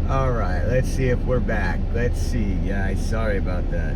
All right, let's see if we're back. Let's see. Yeah, sorry about that.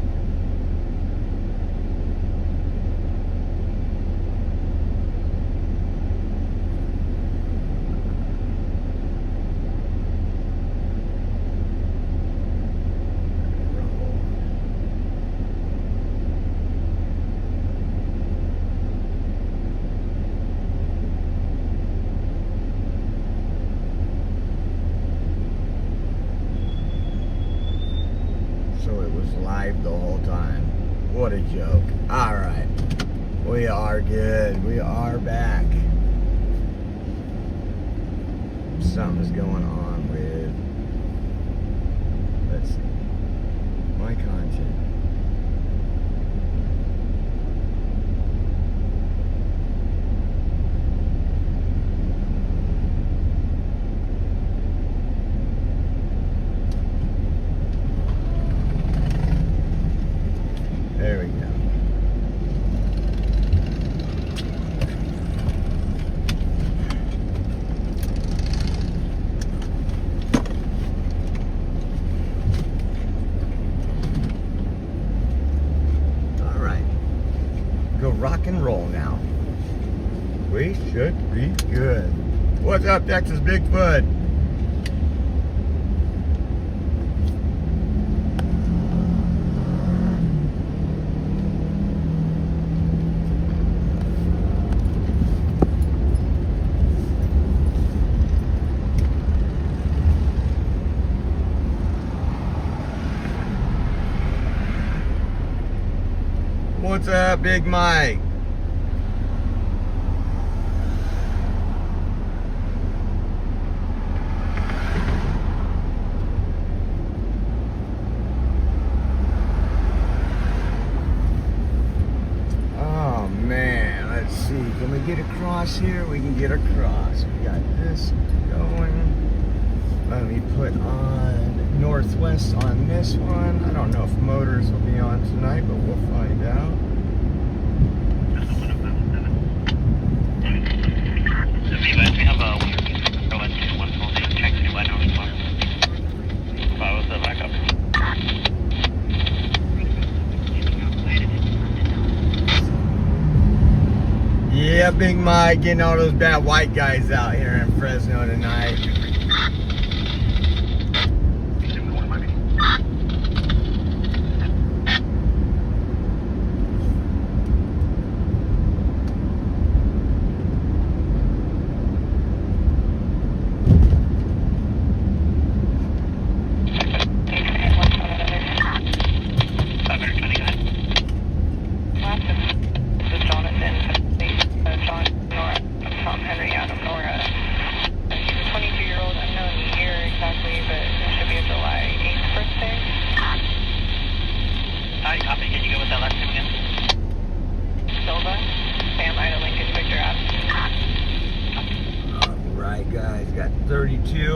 Live the whole time. What a joke. All right. We are good. We are back. Something's going on with, let's see, my content. There we go. All right. Go rock and roll now. We should be good. What's up, Texas Bigfoot? What's up, Big Mike? Oh man, let's see. Can we get across here? We can get across. We got this going. Let me put on Northwest on this one. I don't know if motors will be on tonight, but we'll find out. We have a 1 check to I know if I was the backup. Yeah, Big Mike, getting all those bad white guys out here in Fresno tonight.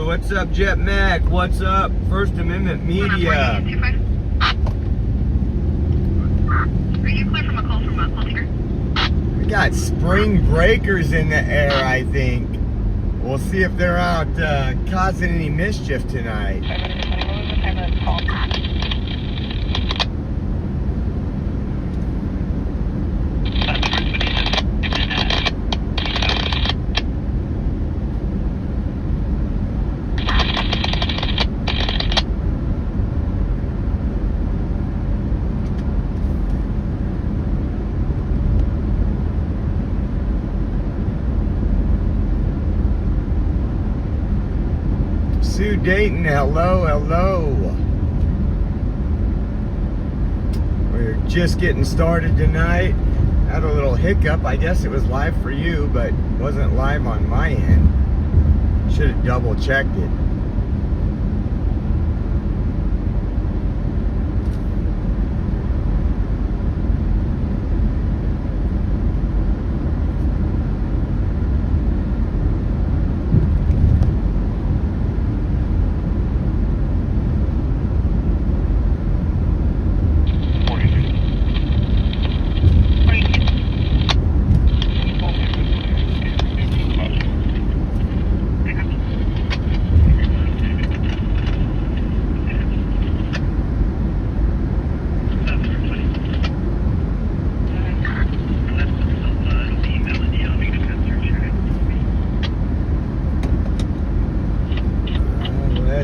What's up, Jet Mac? What's up, First Amendment Media? Are you clear from a call from Culture? We got spring breakers in the air, I think. We'll see if they're out causing any mischief tonight. Sue Dayton, hello, hello. We're just getting started tonight. Had a little hiccup. I guess it was live for you, but wasn't live on my end. Should have double checked it.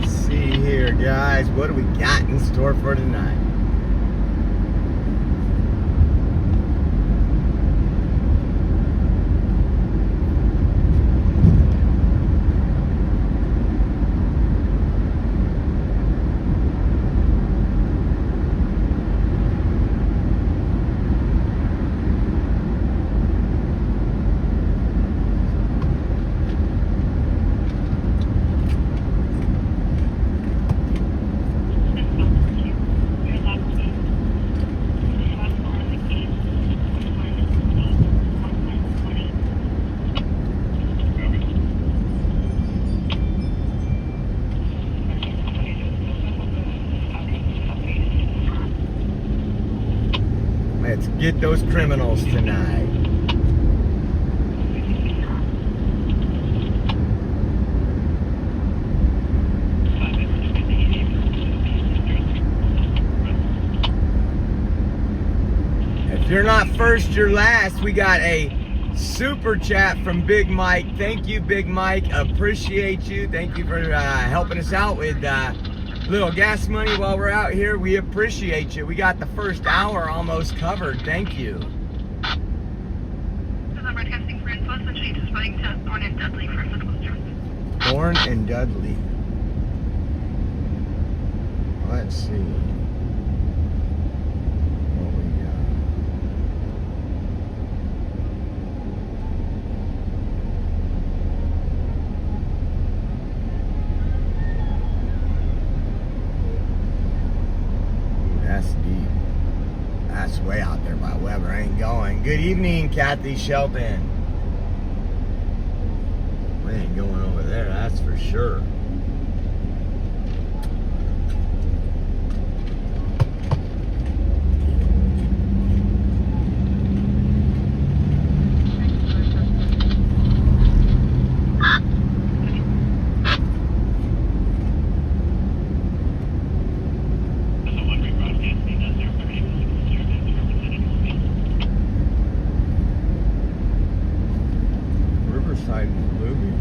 Let's see here, guys. What do we got in store for tonight? Let's get those criminals tonight. If you're not first, you're last. We got a super chat from Big Mike. Thank you, Big Mike. Appreciate you. Thank you for helping us out with little gas money while we're out here. We appreciate you. We got the first hour almost covered. Thank you. I'm broadcasting for info, essentially just running to Thorn and Dudley for physical service. Thorn and Dudley. Let's see. What we got? That's deep. That's way out there by Weber. I ain't going. Good evening, Kathy Shelton. We ain't going over there, that's for sure. Riverside and Movie.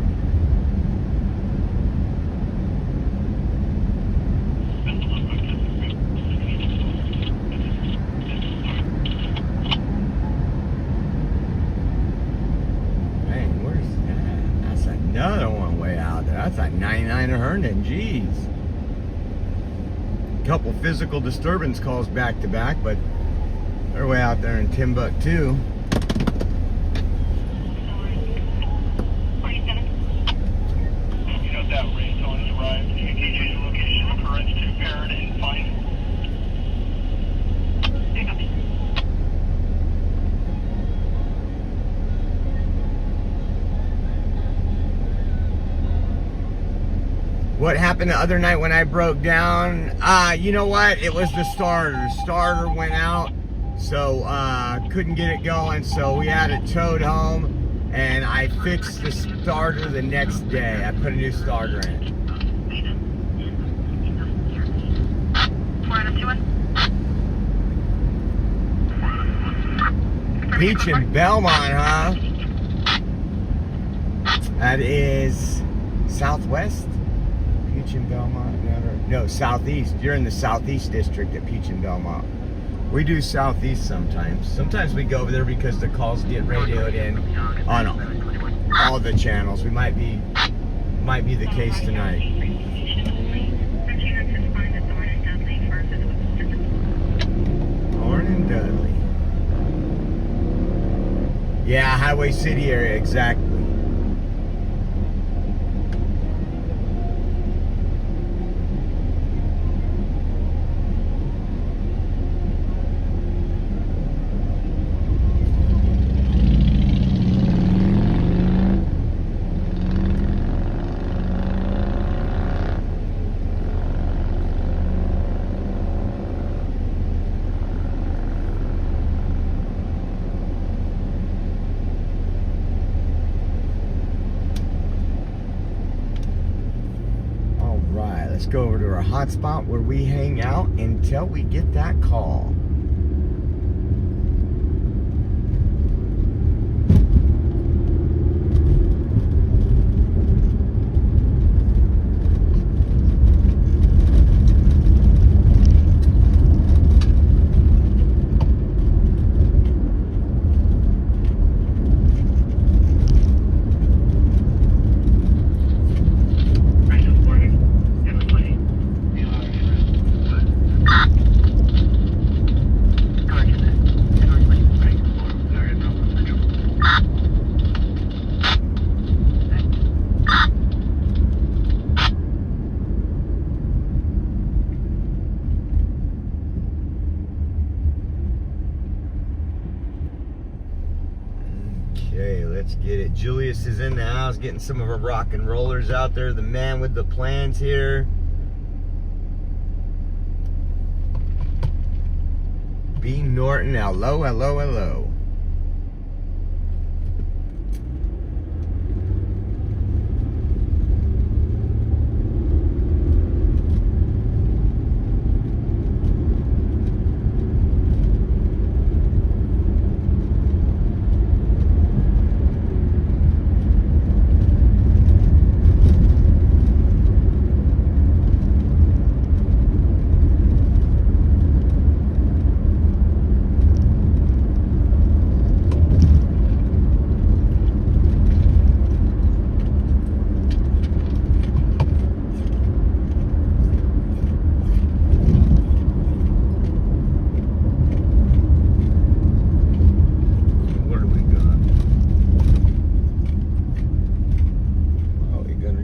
Dang, where's that? That's another one way out there. That's like 99 to Herndon. Jeez. Couple physical disturbance calls back to back, but they're way out there in Timbuktu. What happened the other night when I broke down? You know what? It was the starter. The starter went out, so couldn't get it going. So we had it towed home, and I fixed the starter the next day. I put a new starter in. Peach and Belmont, huh? That is Southwest. Peach and Belmont, no, Southeast. You're in the Southeast district at Peach and Belmont. We do Southeast sometimes. Sometimes we go over there because the calls get radioed in on all the channels. We might be the case tonight. Thorn and Dudley. Yeah, Highway City area, exactly. Let's go over to our hotspot where we hang out until we get that call. Let's get it. Julius is in the house getting some of our rock and rollers out there. The man with the plans here. B. Norton, hello, hello, hello.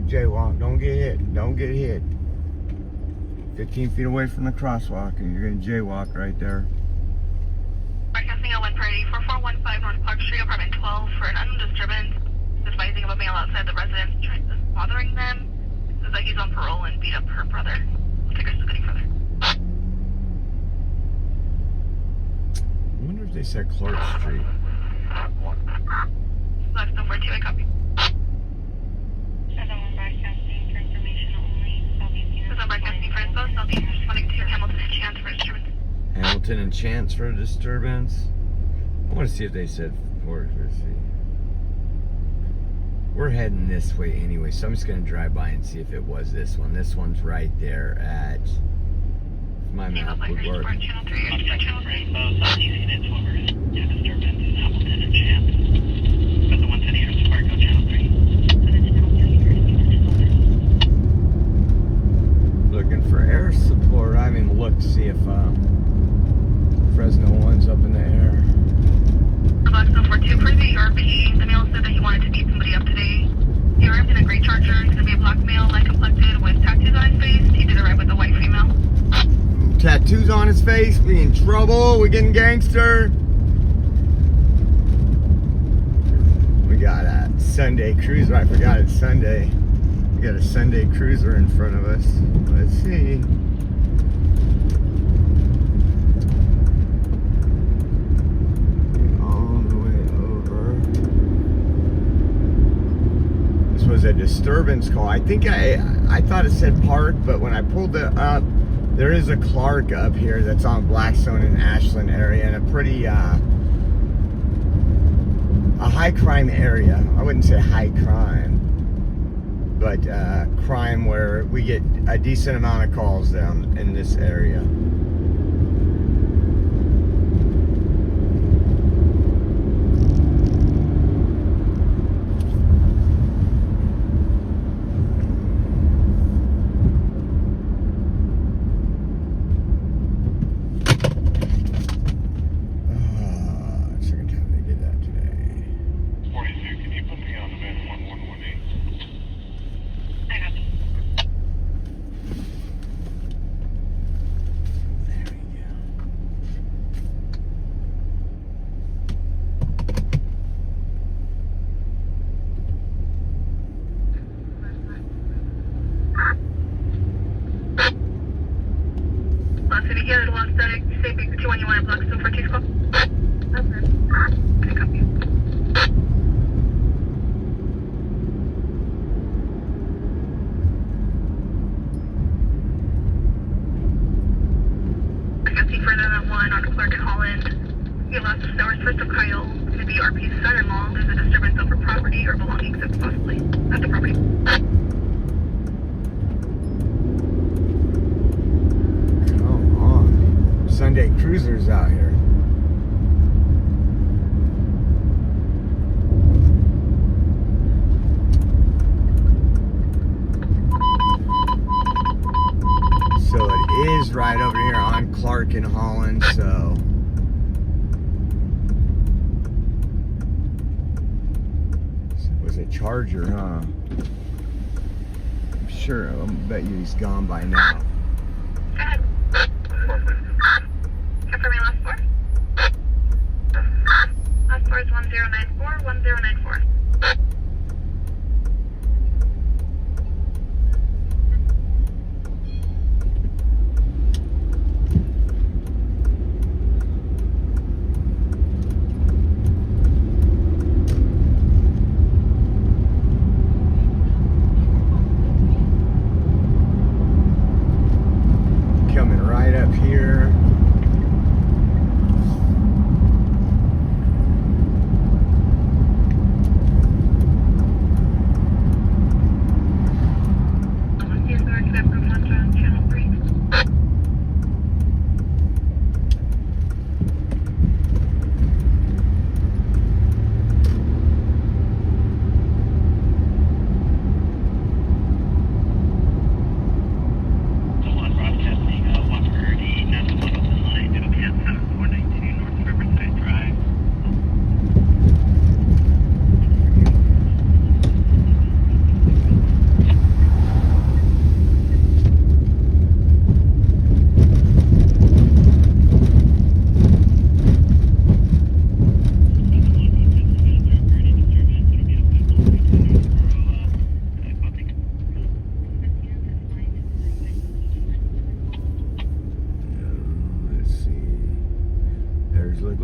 Jaywalk, don't get hit, don't get hit. 15 feet away from the crosswalk and you're gonna jaywalk right there. Broadcasting at 1 priority 4415 North Clark Street, apartment 12 for an unknown disturbance. Advising of a male outside the residence bothering them. Says that he's on parole and beat up her brother. We'll take her to any further. I wonder if they said Clark Street. Blackstone 42, I copy. Broadcasting for info, southeast responding to Hamilton and Chance for disturbance. Hamilton and Chance for a disturbance. I want to see if they said Fort. Let's see. We're heading this way anyway, so I'm just going to drive by and see if it was this one. This one's right there at my map would work. Channel 3, channel 3. Southeast units over disturbance in Hamilton and Chance. But the one to the east of Fargo, channel 3. Looking for air support. I haven't even looked to see if Fresno 1's up in the air. Blackstone 42 for the ERP. The male said that he wanted to beat somebody up today. He arrived in a gray Charger. He's going to be a black male, light complected, with tattoos on his face. He did arrive with a white female. Tattoos on his face. We in trouble. We getting gangster. We got a Sunday cruiser. I forgot it's Sunday. We got a Sunday cruiser in front of us. Let's see. All the way over. This was a disturbance call. I think I thought it said Park, but when I pulled it up, there is a Clark up here that's on Blackstone and Ashland area, and a pretty a high crime area. I wouldn't say high crime, but crime where we get a decent amount of calls down in this area. Second time they did that today. 42, can you put me on the van 1118? I got this. There we go. Last city here, the long static. Say big 21, you want a Blackstone 42 call? Okay. I copy. I can see further than 1 on Clark and Holland. He lost the hours first of Kyle. It's going to be RP's son-in-law. There's a disturbance over property or belongings, possibly at the property. Come on. Sunday cruisers out here. So it is right over here on Clark and Holland, so it was a Charger, huh? I'm sure, I bet you he's gone by now. Go ahead. Confirm your last four. Last four is 1094, 1094.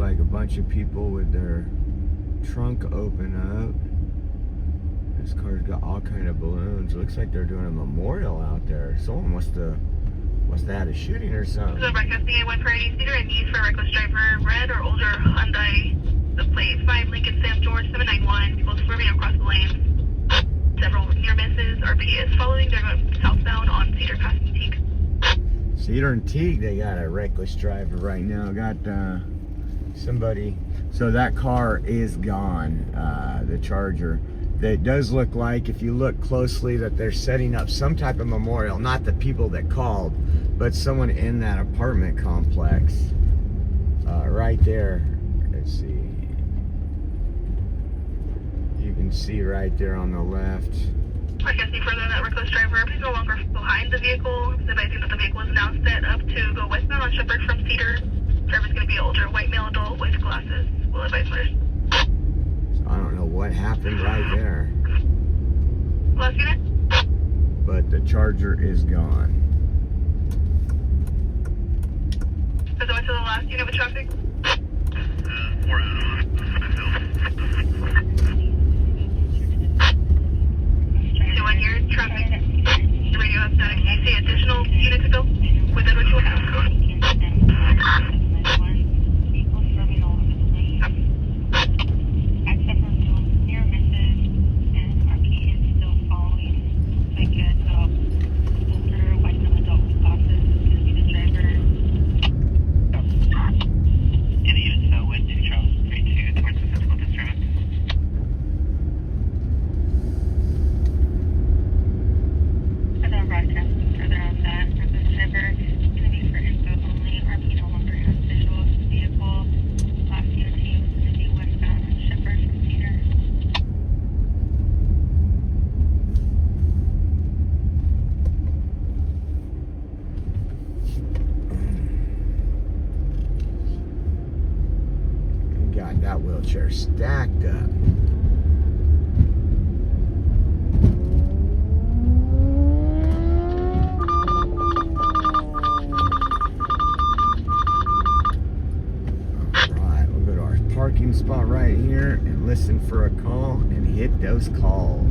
like a bunch of people with their trunk open up. This car's got all kind of balloons. It looks like they're doing a memorial out there. Someone must have had a shooting or something. So broadcasting A1 Priority Theater and need for reckless driver, red or older Hyundai, the plate 5 Lincoln Sam George 791, people swerving across the lanes. Several near misses. RP is following. They're going southbound on Cedar passing Teague. Cedar and Teague, they got a reckless driver right now. Got somebody. So that car is gone, the Charger. It does look like, if you look closely, that they're setting up some type of memorial. Not the people that called, but someone in that apartment complex. Right there. Let's see. You can see right there on the left. Broadcasting further that reckless driver, please no longer behind the vehicle. Advising that the vehicle is now set up to go westbound on Shepherd from Cedar. Driver's going to be an older white male adult with glasses. Will advise first. I don't know what happened right there, Last unit? but the Charger is gone. As I went to the last unit with traffic. 2-1 here, traffic. The radio has static. Can you see additional unit to go? With that, what you have? That wheelchair stacked up. Alright, we'll go to our parking spot right here and listen for a call and hit those calls.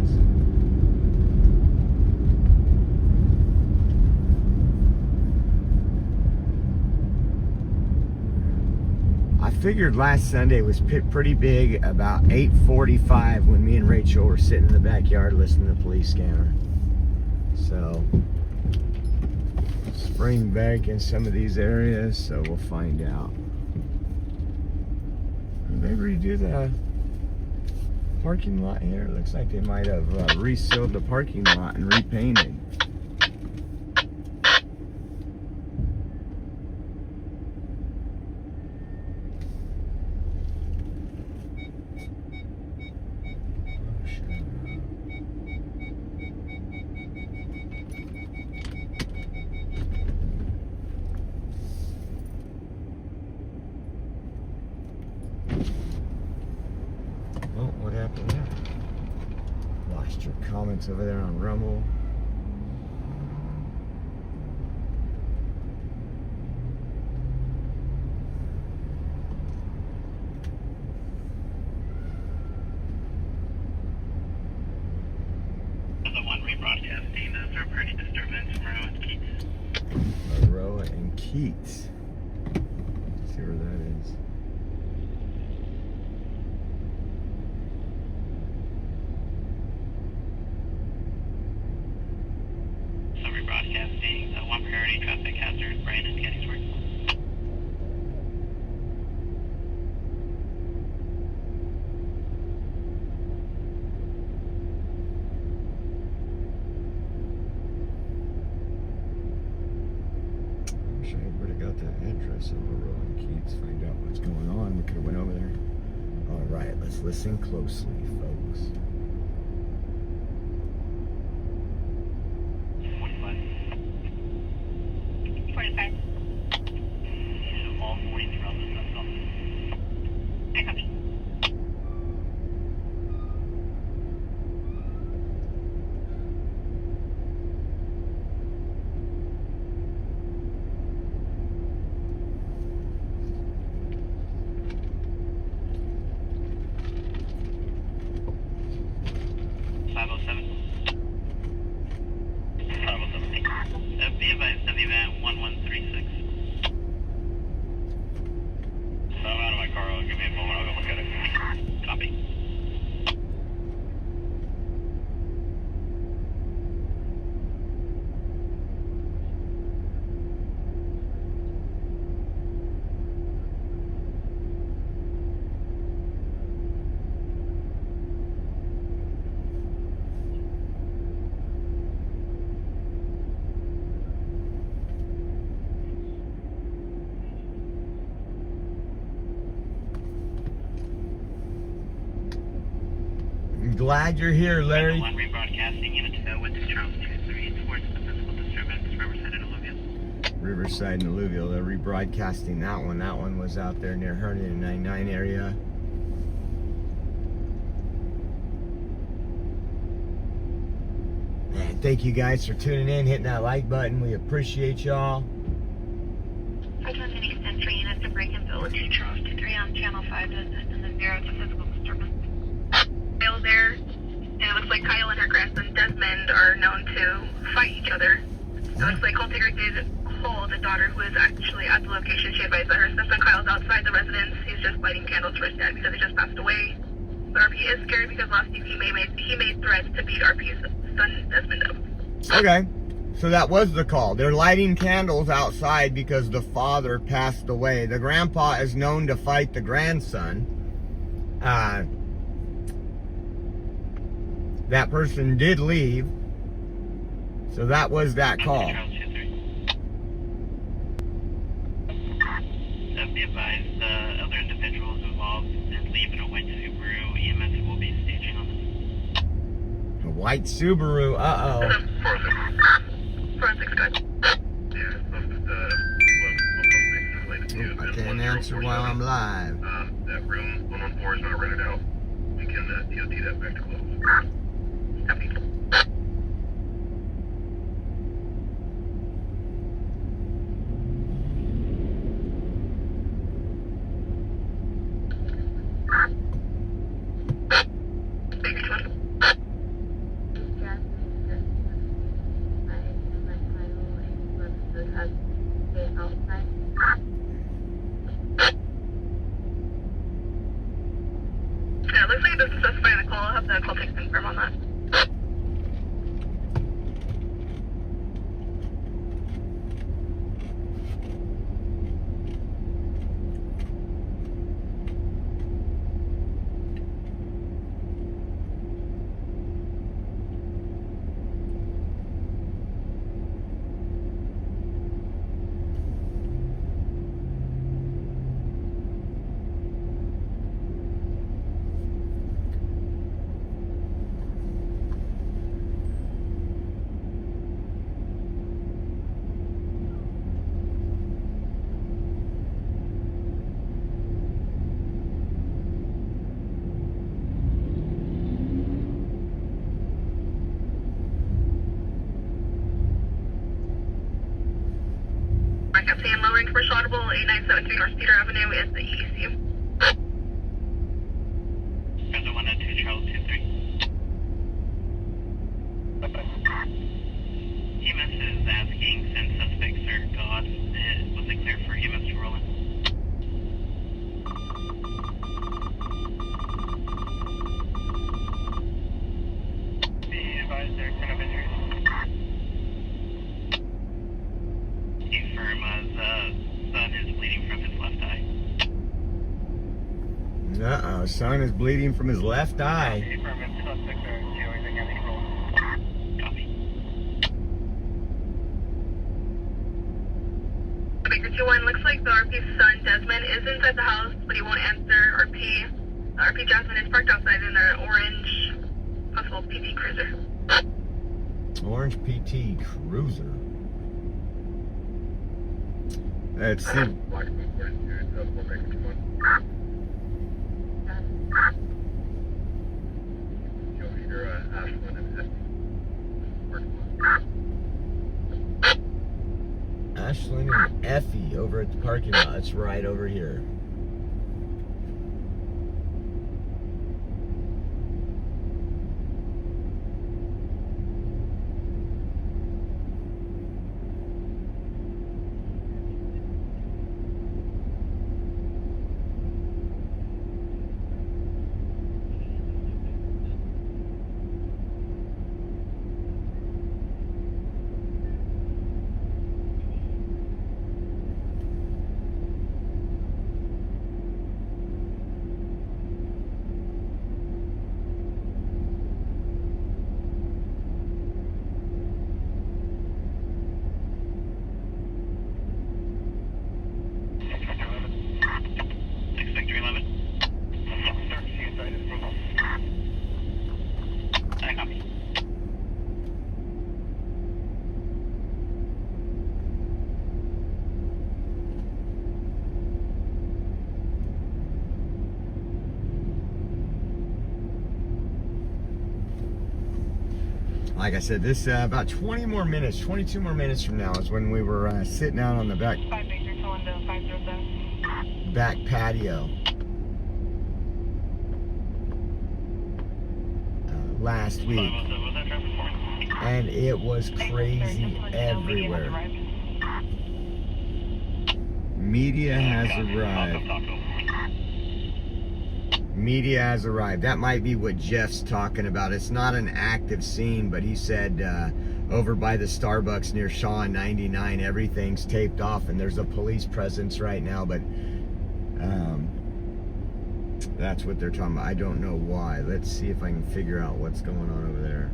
I figured last Sunday was pretty big about 8:45 when me and Rachel were sitting in the backyard listening to the police scanner. So, spring back in some of these areas, so we'll find out. Did they redo the parking lot here? Looks like they might have resealed the parking lot and repainted. Well, what happened there? Lost your comments over there on Rumble. Rebroadcasting third-party disturbance from Roa and Keats. Roa and Keats. Let's see where that is. So rebroadcasting 1 priority traffic hazard, Brandon, Gettysburg. Got that address over Roa and Keats, find out what's going on. We could have went over there. All right, let's listen closely, folks. 45. All 43 on the south office. I copy. 36. So I'm out of my car. Give me a moment. I'll go look at it. Copy. I'm glad you're here, Larry. One rebroadcasting unit with Charles 2-3 towards the physical disturbance, Riverside and Alluvial. Riverside and Alluvial, they're rebroadcasting that one. That one was out there near 199 area. And thank you guys for tuning in, hitting that like button. We appreciate y'all. I just need extend 3 units to break and fill with 2 Charles 2-3 on channel 5 and then 0 to physical disturbance. Kyle there, and it looks like Kyle and her grandson Desmond are known to fight each other. It looks like Holtiger did hold a daughter who is actually at the location. She advised that her stepson Kyle's outside the residence. He's just lighting candles for his dad because he just passed away. But RP is scared because last week he made threats to beat RP's son Desmond up. Okay, so that was the call. They're lighting candles outside because the father passed away. The grandpa is known to fight the grandson. That person did leave, so that was that call. Charles 2-3. Be advised, the other individuals involved did leave in a white Subaru. EMS will be staging on this. A white Subaru, uh-oh. 406, good. I can't answer while I'm live. That room 114 is not rented out. We can TOT that back to close. Copy. Yeah, it looks like it doesn't specify the call. I'll have the call text confirm on that. Captain lowering commercial audible 8973 North Cedar Avenue is the ECU. Fresno 102 Charles 2-3. EMS is asking since suspects are gone, was it clear for EMS to roll in? Be advised there are 10 of injuries. Confirm son is bleeding from his left eye. Uh-oh, son is bleeding from his left eye. Confirm if suspects are doing any roll. Copy. Baker 2-1, looks like the RP's son Desmond is inside the house, but he won't answer RP. RP Jasmine is parked outside in an orange, possible PT Cruiser. Orange PT Cruiser. Let's see. Black 142, double Baker 21. Joe Eater, Ashland and Effie. Ashland and Effie over at the parking lot. It's right over here. like I said, this about 20 more minutes, 22 more minutes from now is when we were sitting out on the back patio last week, and it was crazy everywhere. Media has arrived. Media has arrived. That might be what Jeff's talking about. It's not an active scene, but he said over by the Starbucks near Shaw and 99, everything's taped off and there's a police presence right now, but that's what they're talking about. I don't know why. Let's see if I can figure out what's going on over there.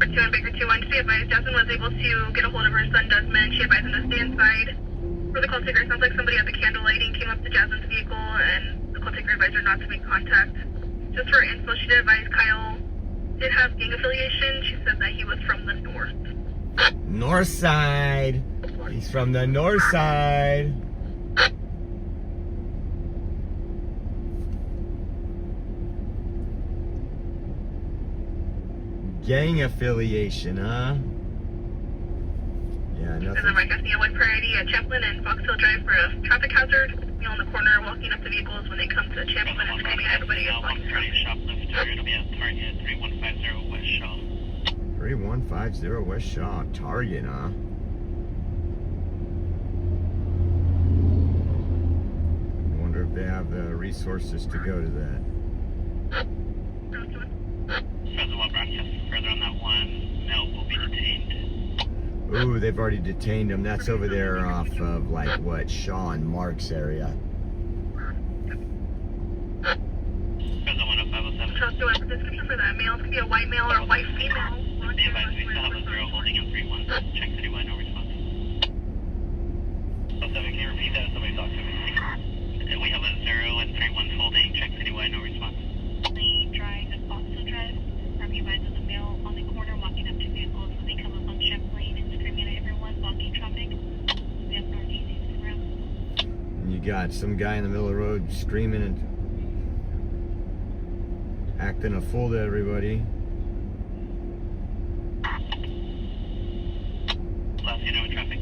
And Baker 2-1, she advised Jasmine was able to get a hold of her son Desmond. She advised him to stay inside. For the call taker, it sounds like somebody at the candle lighting came up to Jasmine's vehicle, and the call taker advised her not to make contact. Just for info, she did advise Kyle did have gang affiliation. She said that he was from the north. North side. He's from the north side. Gang affiliation, huh? Yeah, This is nothing. Mike Garcia, one priority at Champlin and Fox Hill Drive for a traffic hazard. You know, on the corner, walking up to vehicles when they come to Champlin and screaming at everybody is blocking traffic. Shoplifter, it'll be at Target 3150 West Shaw. 3150 West Shaw. Target, huh? I wonder if they have the resources to go to that. Fresno broadcast further on that one. Mel will be detained. Ooh, they've already detained him. That's over there off of, like, what, Shaw and Marks area. Fresno 10507. Trust to a description for that male. It could be a white male or a white female. Be advised, we still have a 0 holding in 3-1. Check citywide, no response. 07, can you repeat that? Somebody talk to me. We have a 0 and 3-1 holding. Check citywide, no response. The drive and Fox Hill Drive. Be advised of the male on the corner walking up to vehicles when they come up on Champlain and screaming at everyone, blocking traffic. We have northeast around. And you got some guy in the middle of the road screaming and acting a fool to everybody. Last you know in traffic.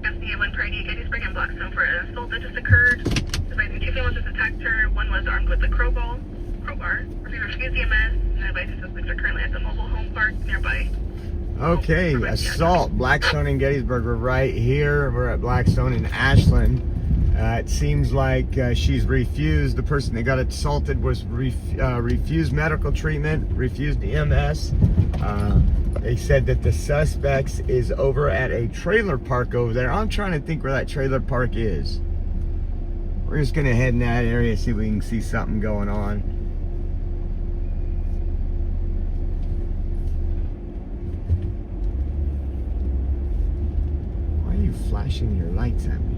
Garcia, one priority at Gettysburg and Blackstone for an assault that just occurred. Advising two females just attacked her. One was armed with a crowbar. She refused EMS, and advising suspects are currently at the mobile home park nearby. Okay, assault. Blackstone and Gettysburg. We're right here. We're at Blackstone and Ashland. It seems like she's refused. The person that got assaulted was refused medical treatment, refused EMS. They said that the suspects is over at a trailer park over there. I'm trying to think where that trailer park is. We're just going to head in that area, see if we can see something going on. Why are you flashing your lights at me?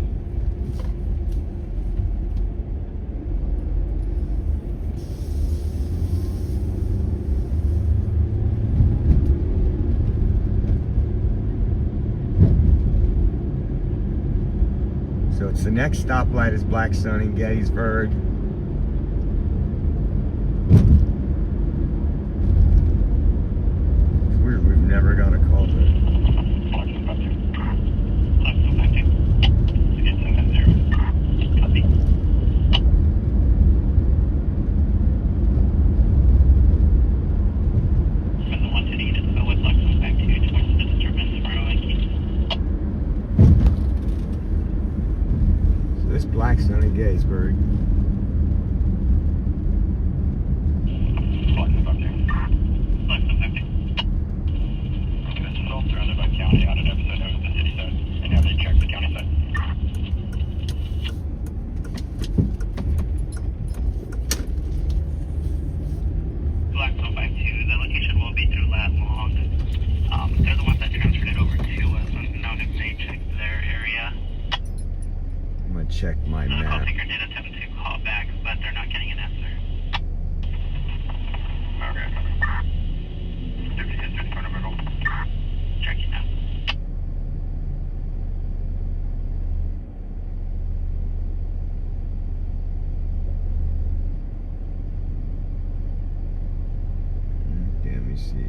So it's the next stoplight is Blackstone and Gettysburg. It's weird, we've never got a call to it. Blackstone and Gettysburg. check my The call map. taker did attempt to call back, but they're not getting an answer. Okay. Checking now. Okay, let me see.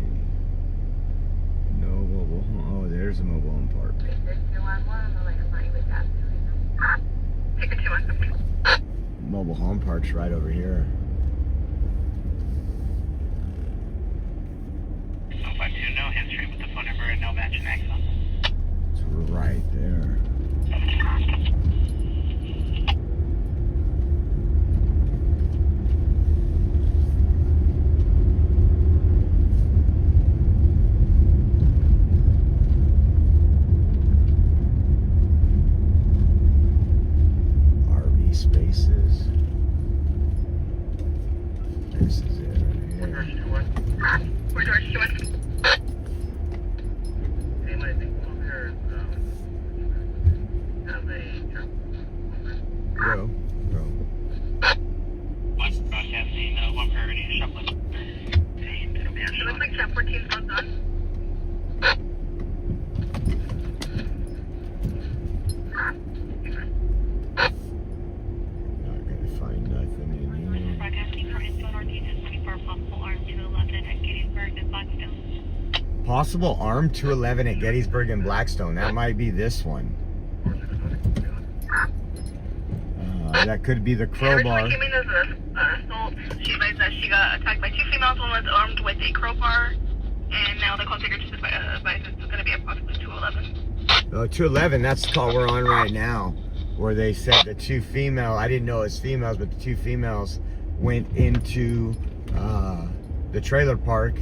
No mobile home. Oh, there's a mobile home park. Take a 2-1. Mobile home park's right over here. 152, no history with the phone number and no match in axon. It's right there. RV spaces. This is it right here. We're George 2-1. Hey, my thing over there is, have a Go. Go. One broadcasting, one priority to shoplift. It'll be It looks like Chef 14's not done. Not gonna find nothing in here. Broadcasting for info northeast is looking for a possible arm 211 at Gettysburg and Blackstone. Possible arm 211 at Gettysburg and Blackstone. That might be this one. That could be the crowbar. Originally came in as an assault. She advised that she got attacked by 2 females. One was armed with a crowbar. And now the call taker just advised it's going to be a possibly 211. Oh, 211, that's the call we're on right now. Where they said the 2 female, I didn't know it was females, but the 2 females went into the trailer park,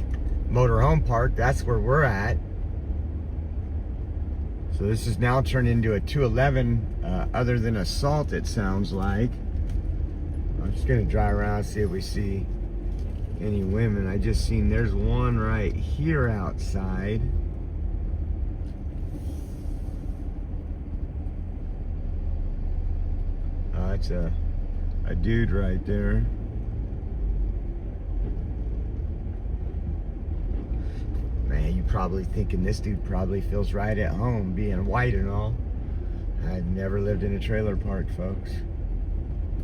motorhome park. That's where we're at. So this is now turned into a 211, other than assault, it sounds like. I'm just gonna drive around, see if we see any women. I just seen there's one right here outside. It's a dude right there. Man, you probably thinking this dude probably feels right at home being white and all. I've never lived in a trailer park, folks.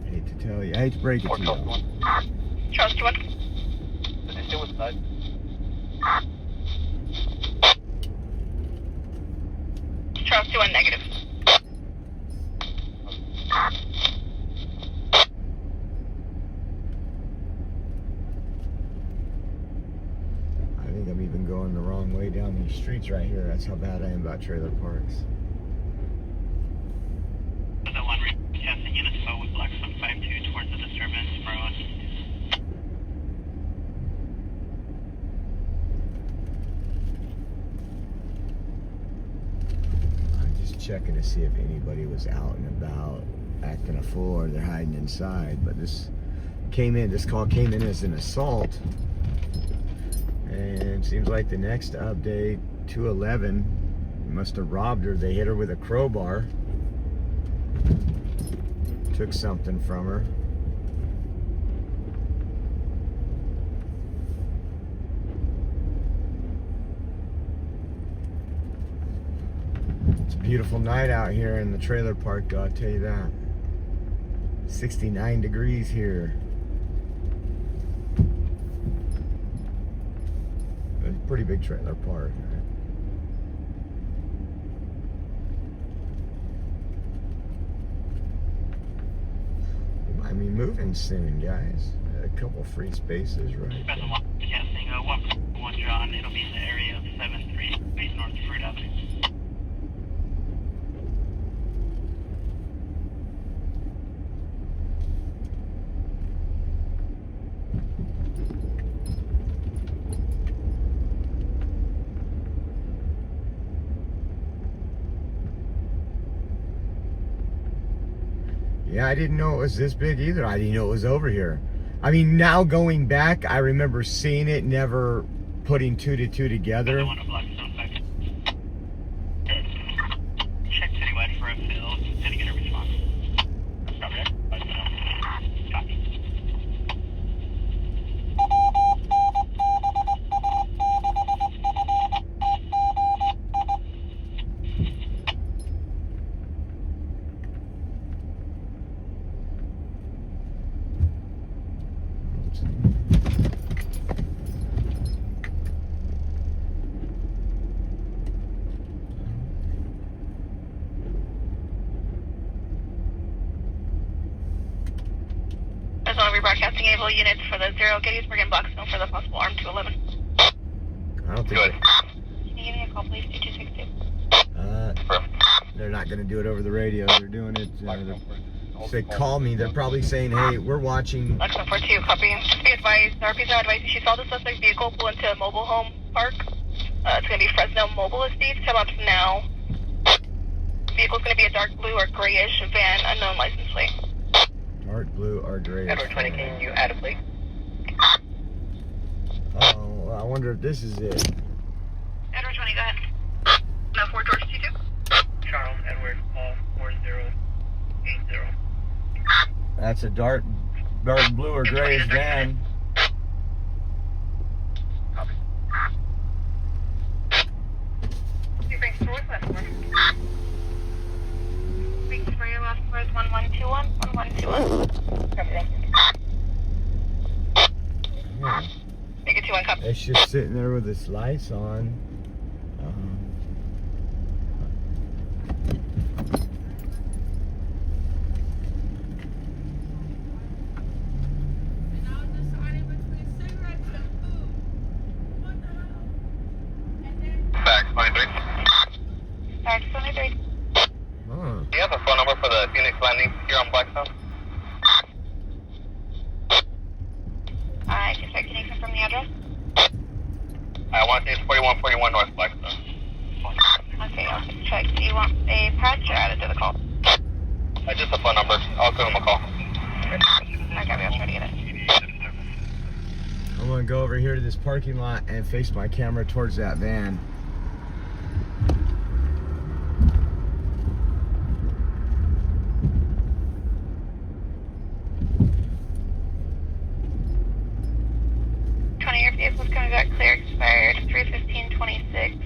Hate to tell you. I hate to break it to you. Trust 1. Trust 2-1 negative. I think I'm even going the wrong way down these streets right here. That's how bad I am about trailer parks. The one broadcasting unit flow with Blackstone 52 towards the disturbance road. I'm just checking to see if anybody was out and about acting a fool or they're hiding inside. But this call came in as an assault. And seems like the next update, 211, must have robbed her. They hit her with a crowbar. Took something from her. It's a beautiful night out here in the trailer park, though, I'll tell you that. 69 degrees here. A pretty big trailer park. We might be moving soon, guys. A couple free spaces right Present there. one broadcasting, 1 John. It'll be in the area of 73 East North Fruit Avenue. Yeah, I didn't know it was this big either. I didn't know it was over here. I mean, now going back, I remember seeing it, never putting 2 to 2 together. The one at Blackstone 52. Check citywide for a field. Didn't get a response. rebroadcasting able units for the 0 Gettysburg and Blackstone for the possible arm 211. I don't think Good. Can you give me a call, please? 2262. they're not going to do it over the radio. They're doing it. They call me. They're probably saying, "Hey, we're watching." Blackstone 42, copy. Just be advised, the RP's now advising she saw the suspect vehicle pull into a mobile home park. It's going to be Fresno Mobile Estates. Tell up now. Vehicle's going to be a dark blue or grayish van, unknown license plate. Dark blue or gray. Edward 20, can you add a plate? Oh, I wonder if this is it. Edward 20, go ahead. No, 4 George 22. Charles Edward Paul 4080. That's a dark blue or grayish van. You bring store with last one. Thanks for your last words, 1121. 1121. Copy, thank you. Yeah. Make it 21, copy. It's just sitting there with its lights on. Back 23. Back 23. Huh. Do you have a phone number for the Phoenix Landing here on Blackstone? I can check. Can you confirm the address? I want to say it's 4141 North Blackstone. Okay, I'll just check. Do you want a patch or added to the call? Just a phone number. I'll give him a call. I got it. I'll try to get it. I'm gonna go over here to this parking lot and face my camera towards that van. Your vehicle's coming back clear, expired 3/15/26.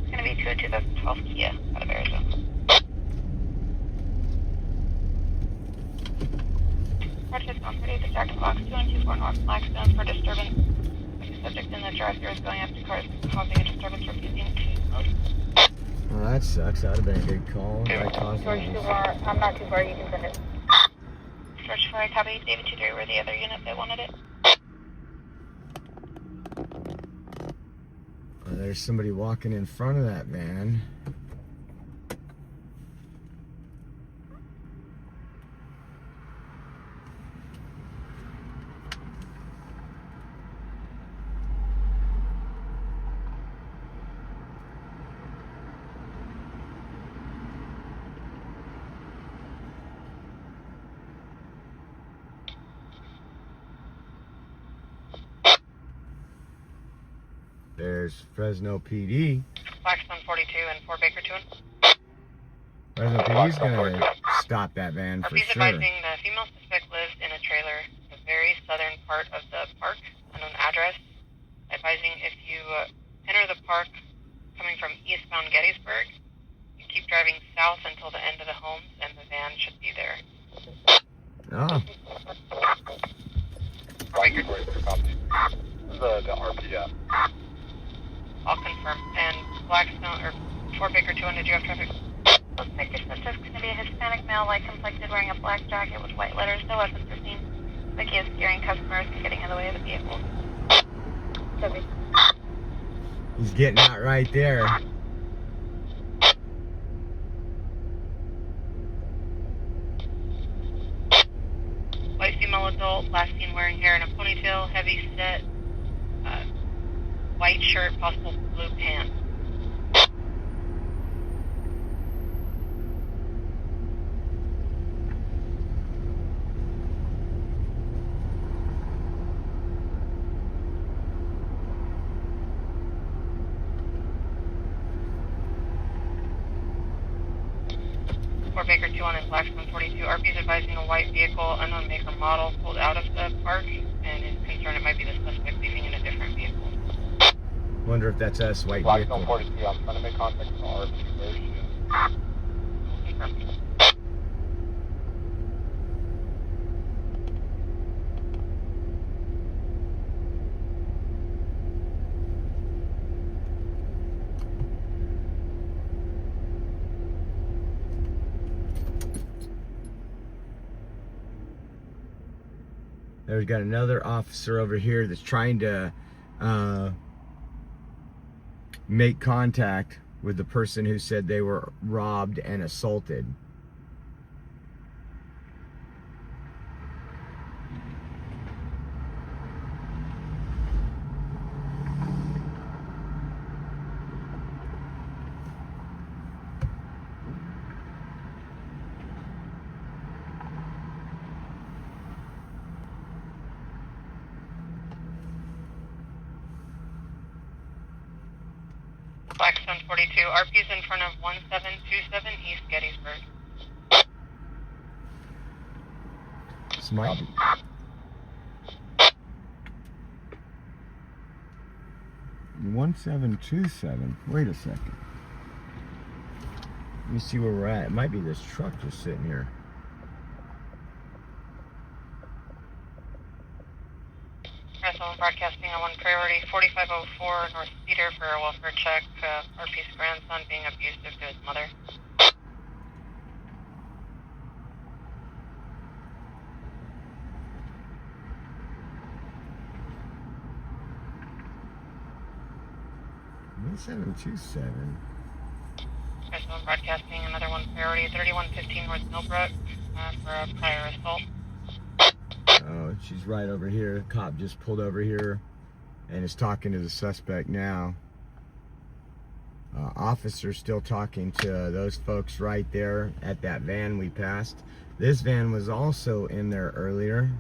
It's gonna be to a 2012 Kia out of Arizona. Purchase on 38 distracted box 224 North Blackstone for disturbance. The subject in the drive-thru is going after cars causing a disturbance refusing to move. Well, that sucks. That would have been a good call. George 2-4, I'm not too far, you can send it. George 4, copy. David 2-3 were the other unit that wanted it. There's somebody walking in front of that van. There's Fresno PD. Blackstone 42 and 4 Baker 2. Fresno PD's gonna stop that van for RP's sure. advising the female suspect lives in a trailer in the very southern part of the park, unknown address. Advising if you enter the park coming from eastbound Gettysburg, you keep driving south until the end of the homes and the van should be there. Oh. The RP, I'll confirm. And Blackstone, or 4 Baker 2, did you have traffic? Looks like your suspect's going to be a Hispanic male, light complected, wearing a black jacket with white letters. No weapons are seen. Looks like he is scaring customers and getting in the way of the vehicle. Copy. He's getting out right there. White female adult, last seen wearing hair in a ponytail, heavy set, white shirt, possible blue pants. Fort Baker 21 and Blackstone 42. RP's advising a white vehicle, unknown make or model, pulled out of the park and is concerned it might be the suspect leaving in a different vehicle. Wonder if that's us, white Blackstone vehicle. 42, I'm trying to make contact with the RP. Where is she? Confirm. There's got another officer over here that's trying to make contact with the person who said they were robbed and assaulted. Blackstone 42, RP's in front of 1727 East Gettysburg. This might be. 1727. Wait a second. Let me see where we're at. It might be this truck just sitting here. Fresno broadcasting on 1 priority 4504 North Cedar for a welfare check. RP's grandson being abusive to his mother. One 727. Fresno broadcasting another 1 priority 3115 North Millbrook for a prior assault. Oh, she's right over here. The cop just pulled over here and is talking to the suspect now. Officer's still talking to those folks right there at that van we passed. This van was also in there earlier.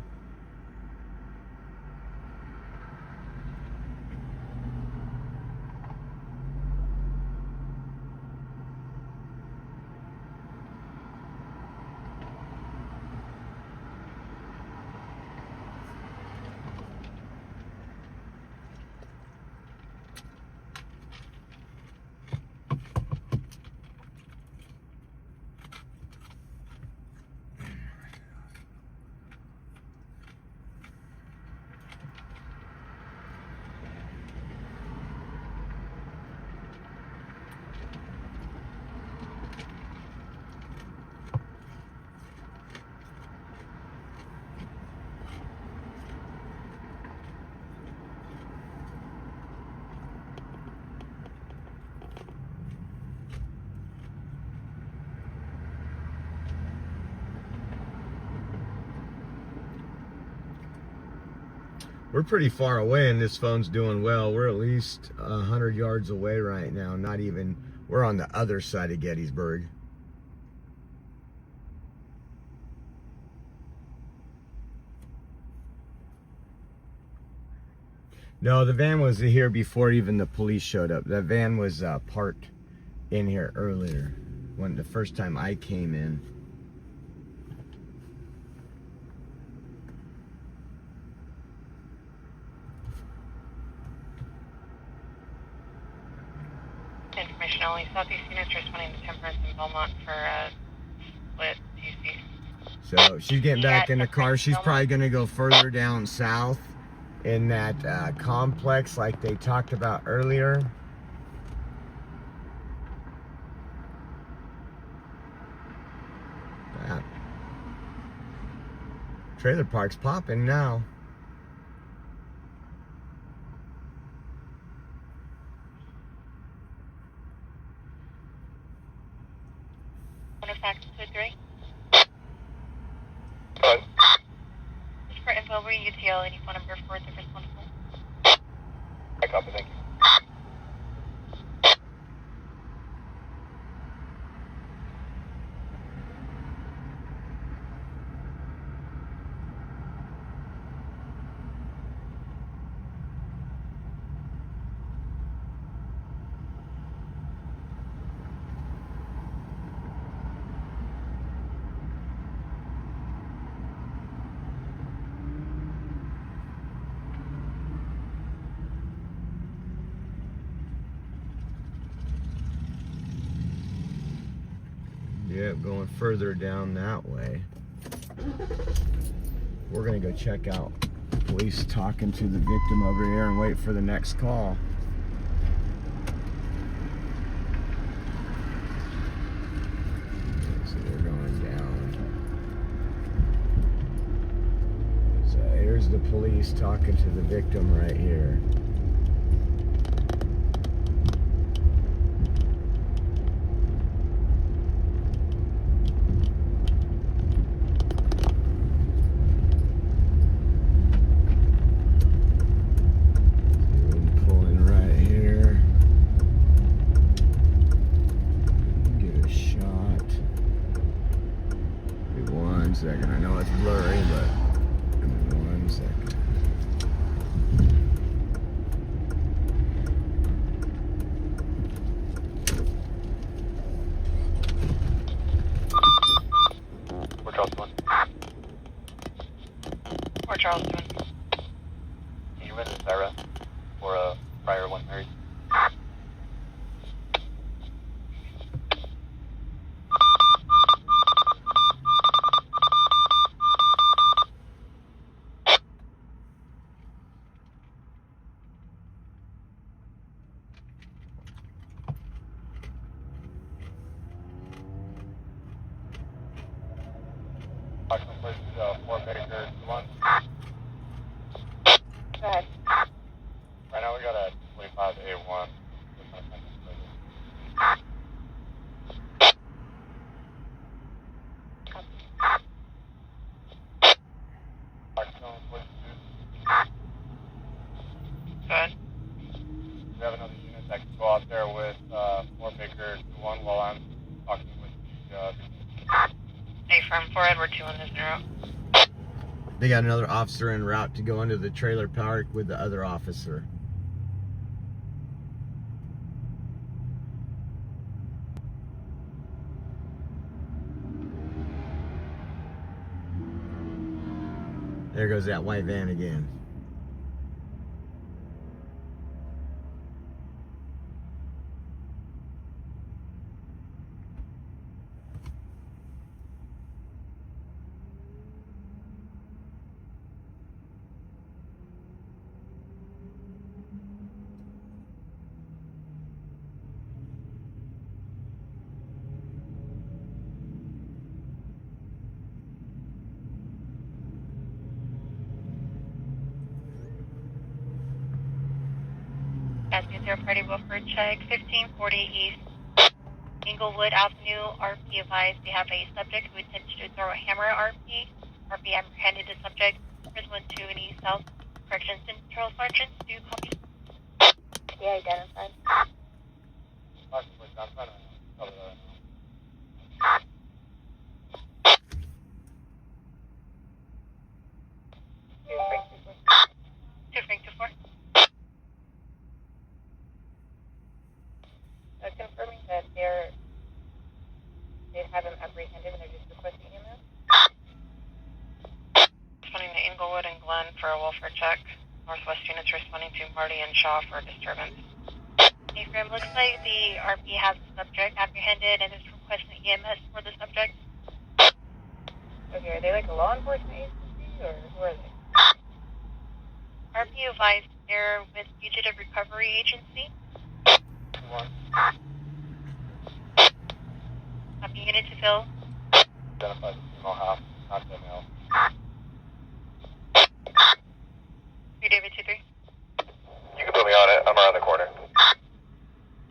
We're pretty far away and this phone's doing well. We're at least 100 yards away right now. Not even, we're on the other side of Gettysburg. No, the van was here before even the police showed up. The van was parked in here earlier, when the first time I came in. Information only. Southeast units responding to Temperance in Belmont for split DC. So she's getting back in the car. She's probably going to go further down south in that complex like they talked about earlier. That trailer park's popping now. Fax to 3. Hello. Just for info, over UTL, any phone number for the responsible. I copy, thank you. Yep, going further down that way. We're gonna go check out police talking to the victim over here and wait for the next call. So we're going down. So here's He's talking to the victim right here. Pulling right here. Get a shot. Give me 1 second. I know it's blurry, but give me 1 second. We're Charleston. Or Charleston. Can you visit Sarah for a prior one married? Oxford Place, 4 Baker, 1. Go ahead. Right now we got a 45A1. Oxford Place, Go ahead. we have another unit that can go out there with 4 Baker 2-1 while I'm talking with the Hey, from 4 Edward 210. They got another officer en route to go into the trailer park with the other officer. There goes that white van again. Passenger Party Wilford check 1540 East Inglewood Avenue. RP advised they have a subject who attempted to throw a hammer at RP. RP apprehended the subject. Fresno 2 and East South Correction Central Sergeant. Do you copy? Yeah, identified. Oxford Place, I'm trying to cover that. Two Frank 24. Confirming that they have him apprehended and they're just requesting EMS. Responding to Inglewood and Glenn for a welfare check. Northwest units responding to Marty and Shaw for a disturbance. Ephraim, looks like the RP has the subject apprehended and is requesting EMS for the subject. Okay, are they like a law enforcement agency or who are they? RP advised they're with Fugitive Recovery Agency. 1. Copy unit to fill. Identified the female half, not the male. 3 David 2-3. You can put me on it. I'm around the corner.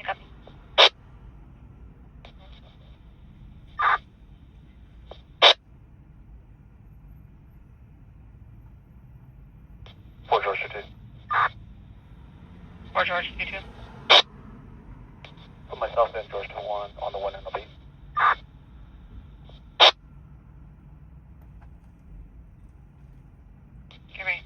Copy. Fort George 2. Fort George 22. Put myself in George 1 on the 1 and the beat. Get ready.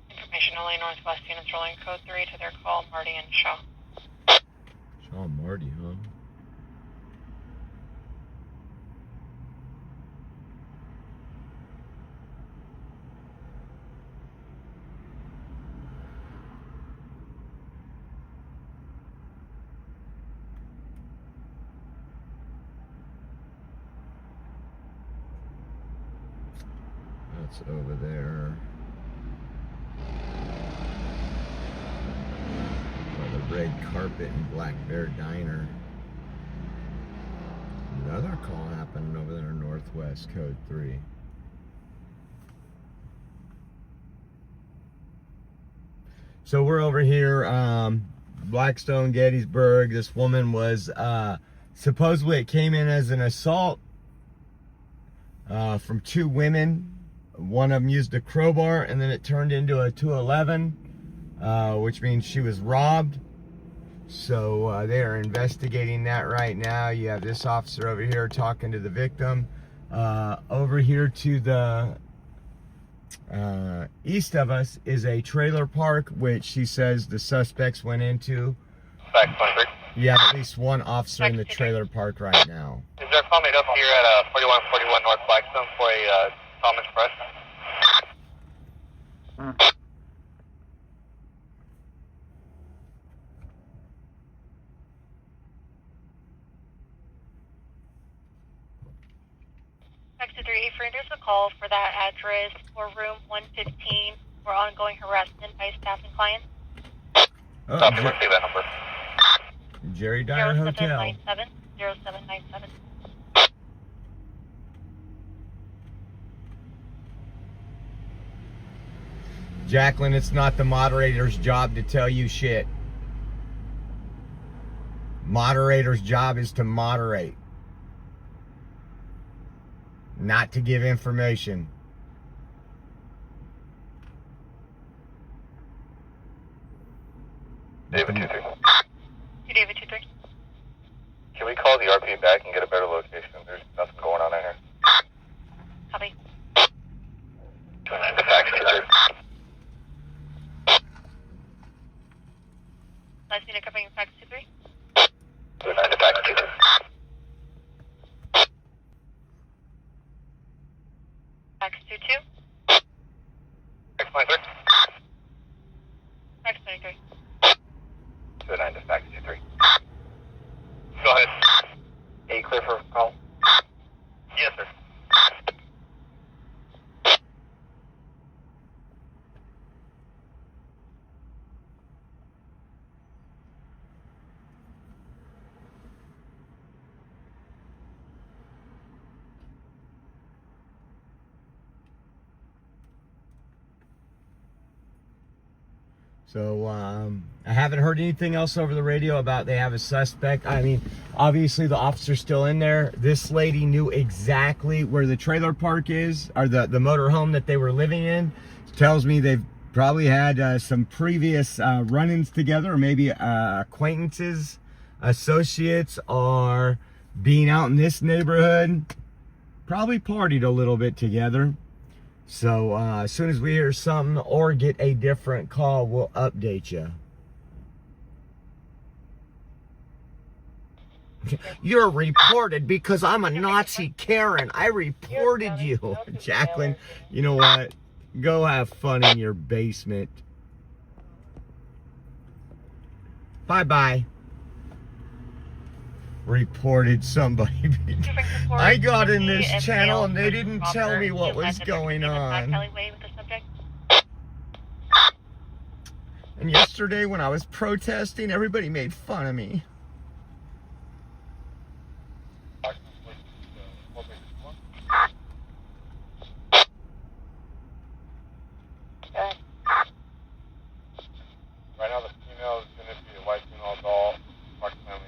Information only. Northwest units rolling code 3 to their call, Marty and Shaw. Shaw Marty, huh? That's over there. By the red carpet and Black Bear Diner. Another call happening over there, Northwest Code 3. So we're over here, Blackstone, Gettysburg. This woman was, supposedly it came in as an assault from two women. One of them used a crowbar, and then it turned into a 211, which means she was robbed. So they are investigating that right now. You have this officer over here talking to the victim. Over here to the east of us is a trailer park, which she says the suspects went into. Fact 23. You have at least one officer in the trailer park right now. Is there a call made up here at 4141 North Blackstone for a Thomas Press? Fact 23, there's a call for that address for room 115 for ongoing harassment by staff and clients. Copy, let's see that number. Jerry Dyer Hotel. 0797. Jacqueline, it's not the moderator's job to tell you shit. Moderator's job is to moderate, not to give information. David 23. David 23. Can we call the RP back and get a better location? There's nothing going on in here. Copy. The fax 23. Last unit covering fact 23. The fax 23. Fax 22. Fax 23. Fax 23. 29 to fax 23. Go ahead. Are you clear for call? Yes, sir. So I haven't heard anything else over the radio about they have a suspect. I mean, obviously the officer's still in there. This lady knew exactly where the trailer park is, or the motor home that they were living in. Tells me they've probably had some previous run-ins together, or maybe acquaintances, associates, or being out in this neighborhood. Probably partied a little bit together. So as soon as we hear something or get a different call, we'll update you. You're reported because I'm a Nazi Karen. I reported you. Jacqueline, you know what? Go have fun in your basement. Bye-bye. Reported somebody. I got in this channel and they didn't tell me what was going on. And yesterday when I was protesting, everybody made fun of me. Right now the female is going to be a white female adult, approximately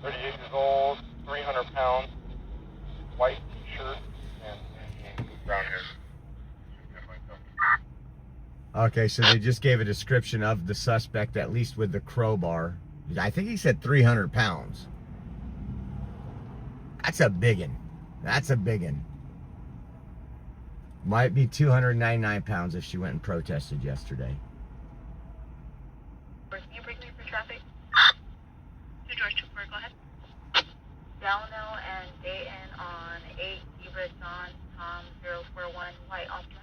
38 years old, 300 pounds, white t-shirt, and brown hair. Okay, so they just gave a description of the suspect, at least with the crowbar. I think he said 300 pounds. That's a biggin. That's a biggin. Might be 299 pounds if she went and protested yesterday. Can you bring me for traffic? 2 George 24, go ahead. Delano and Dayton on 8 Zebra John Tom 041 White Optima.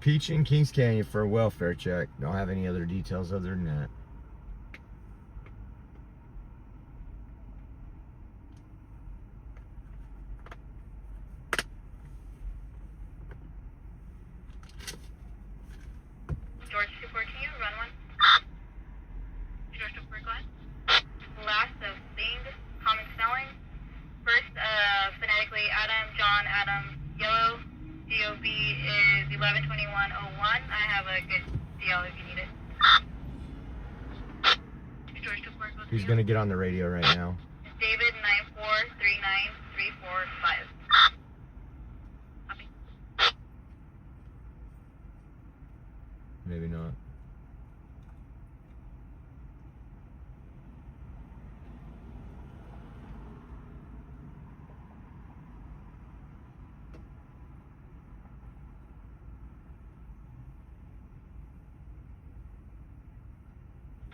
Peach in Kings Canyon for a welfare check. Don't have any other details other than that. George 214, run 1. George 214, go ahead. Last of themed, common spelling. First, phonetically, Adam, John, Adam, yellow. DOB is 112101. I have a good deal if you need it. George 214, He's gonna get on the radio right now. David 9439345. Copy. Maybe not.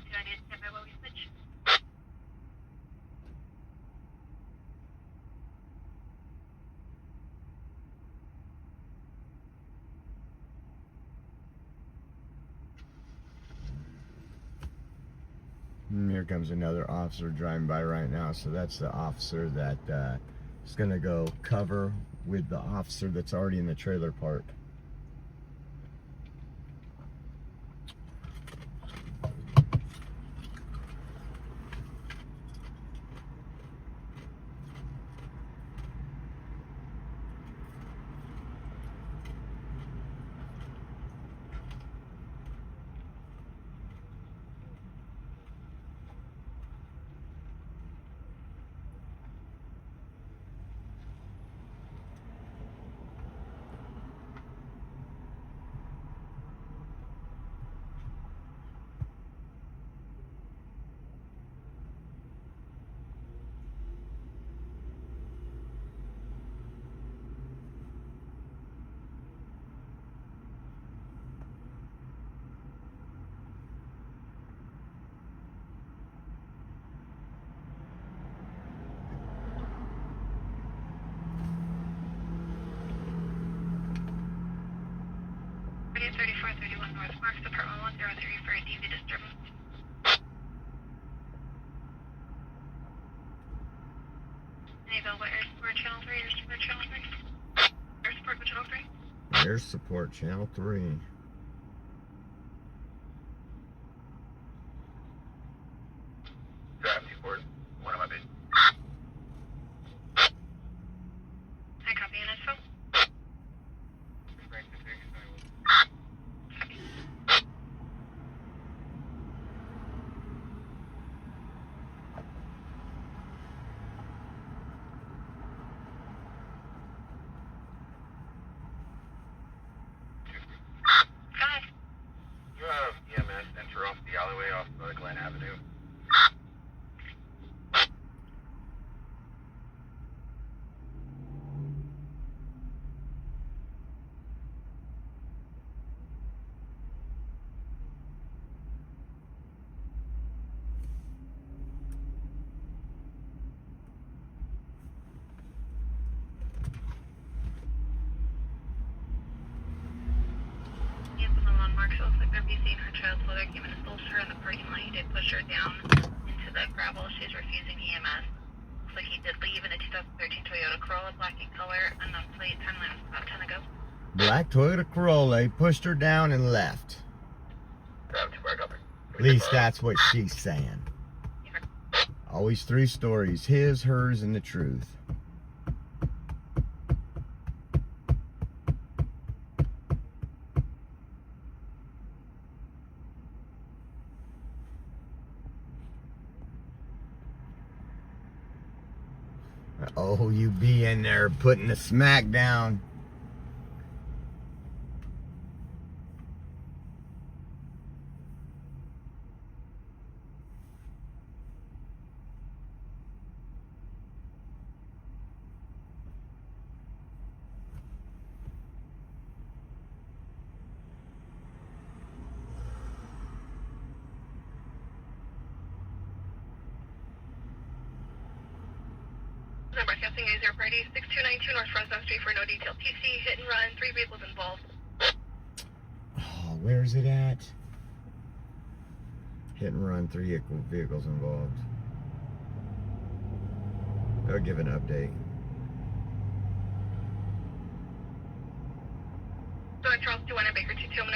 Do I need to step by what we switch? And here comes another officer driving by right now. So that's the officer that is gonna go cover with the officer that's already in the trailer park. Radio 3431 North Marks, Department 103 for a DV disturbance. Enable air support channel 3, air support channel 3. Air support channel 3. Air support channel 3. Draft report. One of my base. I copy an info. Go ahead. You have EMS enter off the alleyway off Glen Avenue. Yes, on the lawn marks, it looks like they're seeing her child's mother came in and stole her in the parking lot. He did push her down into the gravel. She's refusing EMS. Looks like he did leave in a 2013 Toyota Corolla, black in color, unknown plate. Timeline was about 10 ago. Black Toyota Corolla. He pushed her down and left. Draft report, copy. At least that's what she's saying. Always three stories. His, hers, and the truth. Oh, you be in there putting the smack down. Broadcasting A 0 Party 6292 North Fresno Street for no detail. TC, hit and run, 3 vehicles involved. Where's it at? Hit and run, 3 vehicles involved. They'll give an update. So Charles 21 and Baker 22, I'm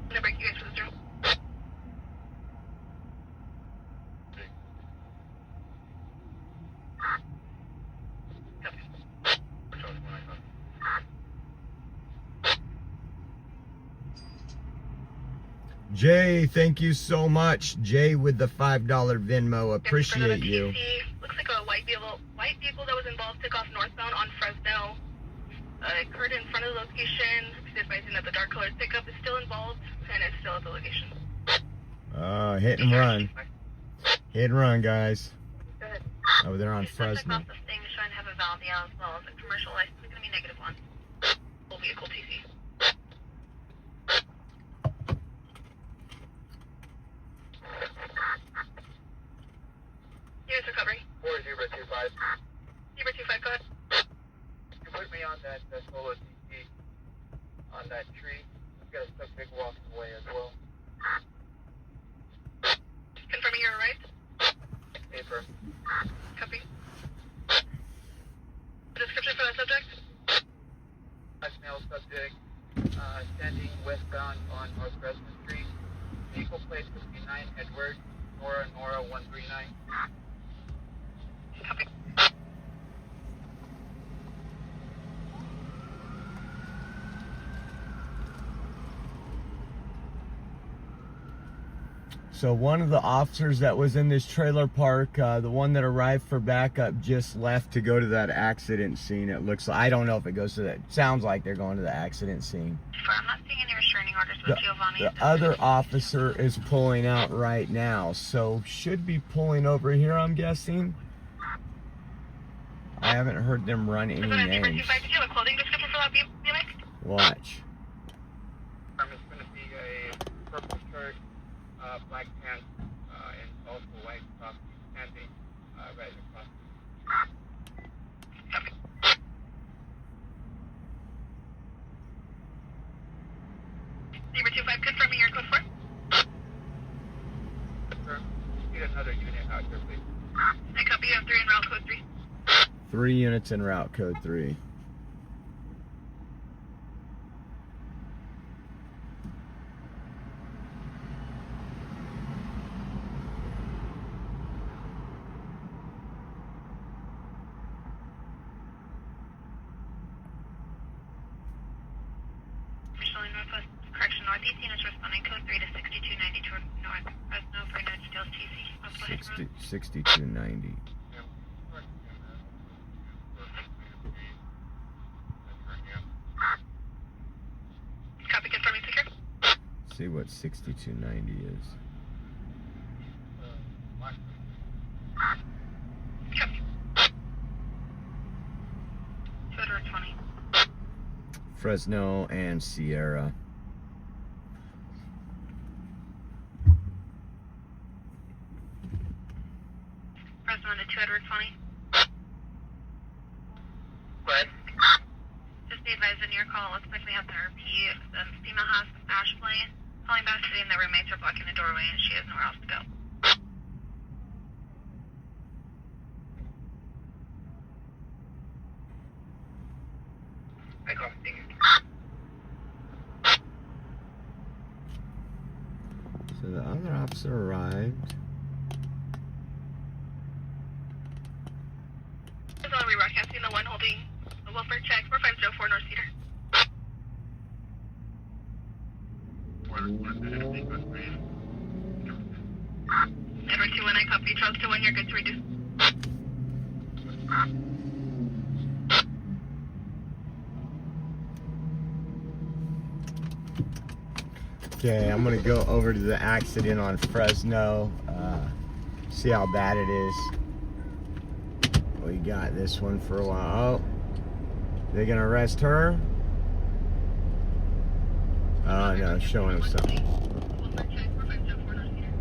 gonna break you guys for the 0. Jay, thank you so much. Jay with the $5 Venmo. Appreciate you. Looks like a white vehicle that was involved took off northbound on Fresno. It occurred in front of the location. It's advising that the dark colored pickup is still involved and it's still at the location. Hit and run. Hit and run, guys. Go ahead. Over there on Subject Fresno. off the thing is showing to have a valve as well as a commercial license. It's going to be -1. Full vehicle TC. Here's recovery. 4025. Zebra 25, go ahead. You put me on that solo TC on that tree. We've got a subject walking away as well. Confirming you're right. Paper. Copy. Description for that subject? Male subject standing westbound on North Fresno Street. Vehicle plate 59 Edward, Nora 139. Copy. So one of the officers that was in this trailer park, the one that arrived for backup, just left to go to that accident scene. It looks like, I don't know if it goes to that. Sounds like they're going to the accident scene. I'm not seeing any restraining orders with Giovanni. The other officer is pulling out right now, so should be pulling over here, I'm guessing. I haven't heard them run any names. Did you have a clothing description for that BMX? Watch. It's going to be a purple shirt, black pants, and also white socks, standing right across. Zebra 25, confirming your code 4. Sir, need another unit out here, please. I copy, you have 3 in route code 3. 3 units in route code 3. Northwest, correction, northeast units responding code 3 to 6292 North Fresno for United Steels TC. West Road. 6290. Copy, confirming secure. See what 6290 is. Copy. 220. Fresno and Sierra. Fresno to 220. Right. Just be advised in your call, looks like we have the RP. Female has ash play. Calling back saying that roommates are blocking the doorway and she has nowhere else to go. I copy. So the other officer arrived. This is on rebroadcasting the one holding the welfare check 4504 North Cedar. Edward 21, I copy. Charles 21, you're good to reduce. Okay, I'm gonna go over to the accident on Fresno, see how bad it is. We got this one for a while. Oh, they gonna arrest her? Oh no, showing him something. Welfare check 4504 North Cedar.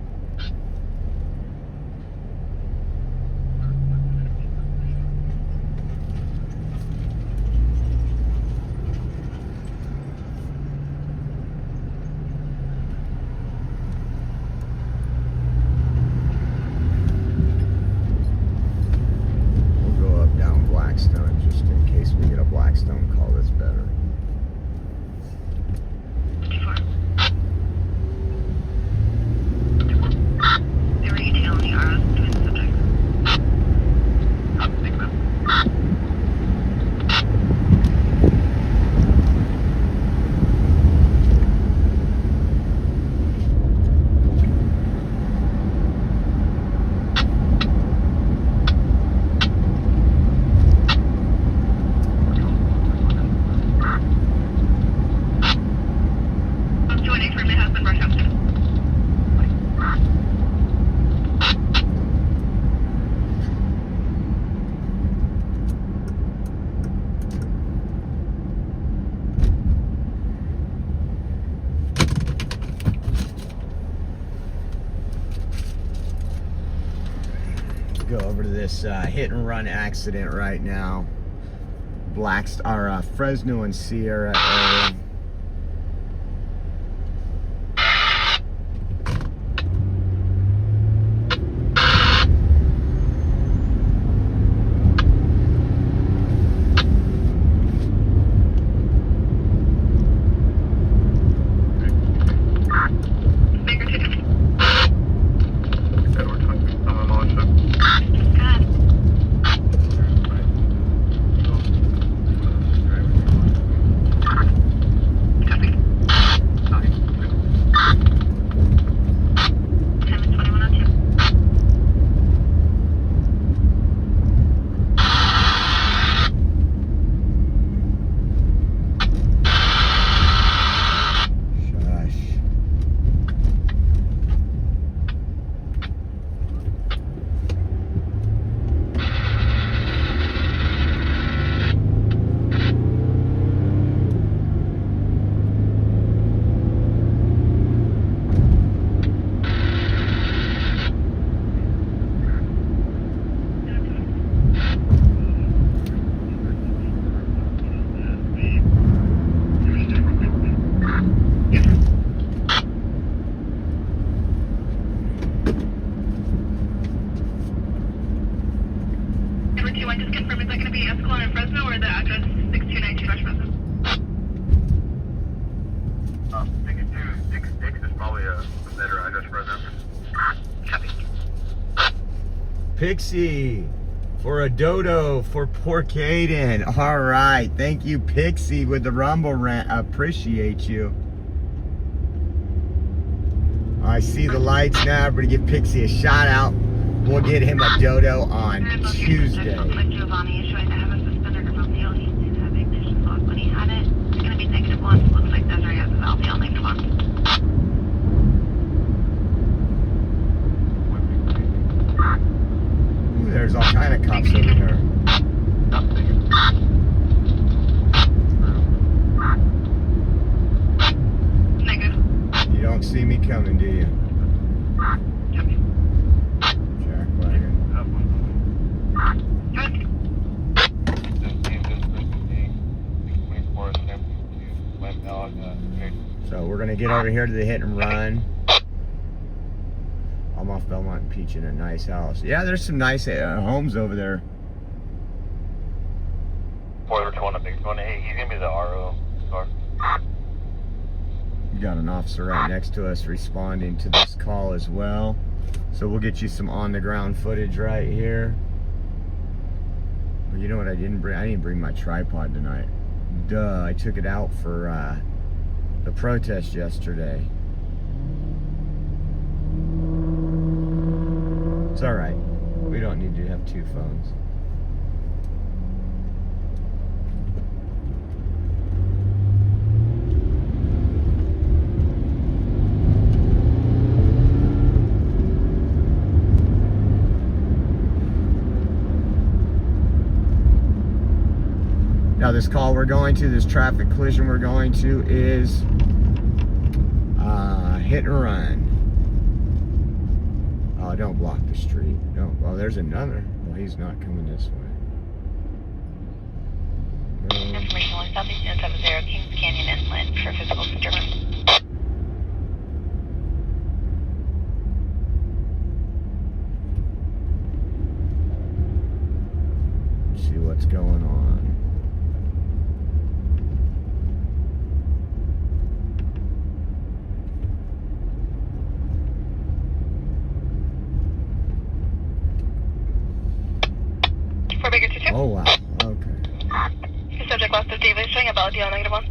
go over to this hit and run accident right now. Fresno and Sierra area. Just confirm, is that going to be Escalon in Fresno or the address 6292 West Fresno? 6266 is probably a better address for us. Copy. Pixie for a dodo for poor Caden. All right, thank you, Pixie, with the rumble rant. Appreciate you. I see the lights now. Everybody give Pixie a shout out. We'll get him a dodo on Tuesday. Giovanni is showing to have a suspended remote deal. He did have ignition lock when he had it. It's going to be -1. Looks like Desiree has a valve deal next one. Ooh, there's all kind of cops over here. Negative. You don't see me coming, do you? Copy. Jack wagon. Good. So we're gonna get over here to the hit and run. I'm off Belmont Peach in a nice house. Yeah, there's some nice homes over there. Spoiler to one, a big one. Hey, he's gonna be the RO car. We got an officer right next to us responding to this call as well. So we'll get you some on the ground footage right here. Well, you know what I didn't bring? I didn't bring my tripod tonight. Duh, I took it out for the protest yesterday. It's all right. We don't need to have two phones. Now this call we're going to, this traffic collision we're going to is hit and run. Oh, don't block the street. Don't. Well, there's another. Well, he's not coming this way. Information 1 Southeast 1070 Kings Canyon Inland for physical disturbance. Let's see what's going on. Oh wow, okay. The subject lost his David showing a valid deal -1.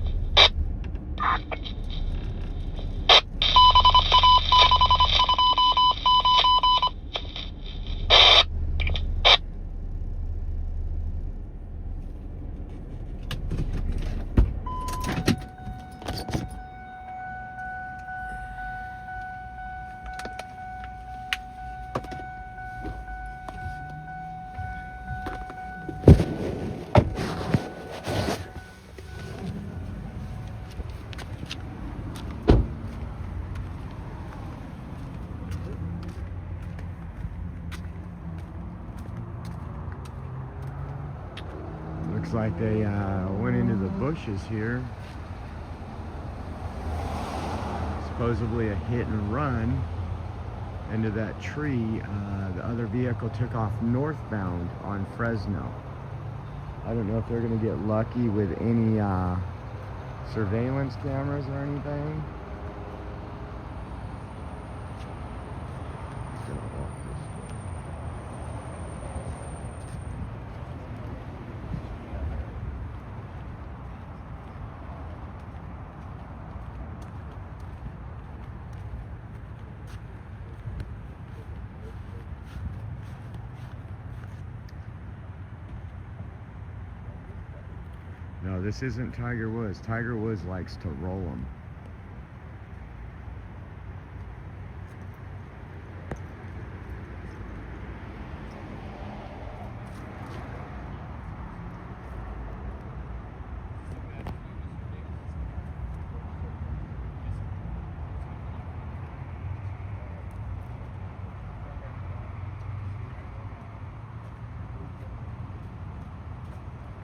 Looks like they went into the bushes here. Supposedly a hit and run into that tree. The other vehicle took off northbound on Fresno. I don't know if they're going to get lucky with any surveillance cameras or anything. No, this isn't Tiger Woods. Tiger Woods likes to roll them.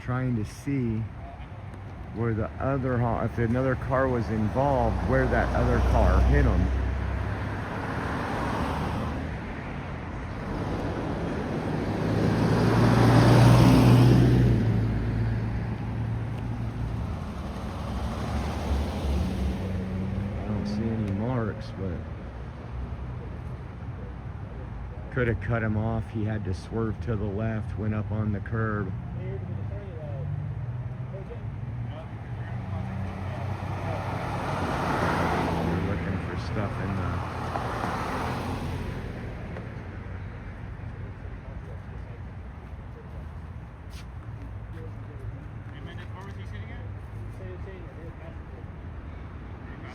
Trying to see where the other, if another car was involved, where that other car hit them. I don't see any marks, but could have cut him off. He had to swerve to the left, went up on the curb. Stuff in the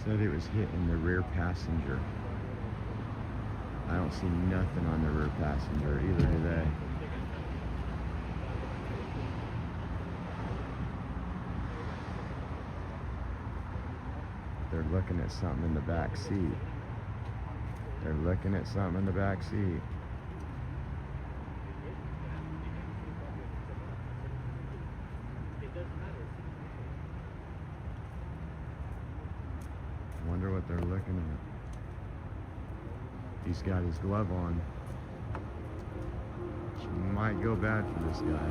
said it was hitting the rear passenger. I don't see nothing on the rear passenger either today. They're looking at something in the back seat. They're looking at something in the back seat. Wonder what they're looking at. He's got his glove on. Might go bad for this guy.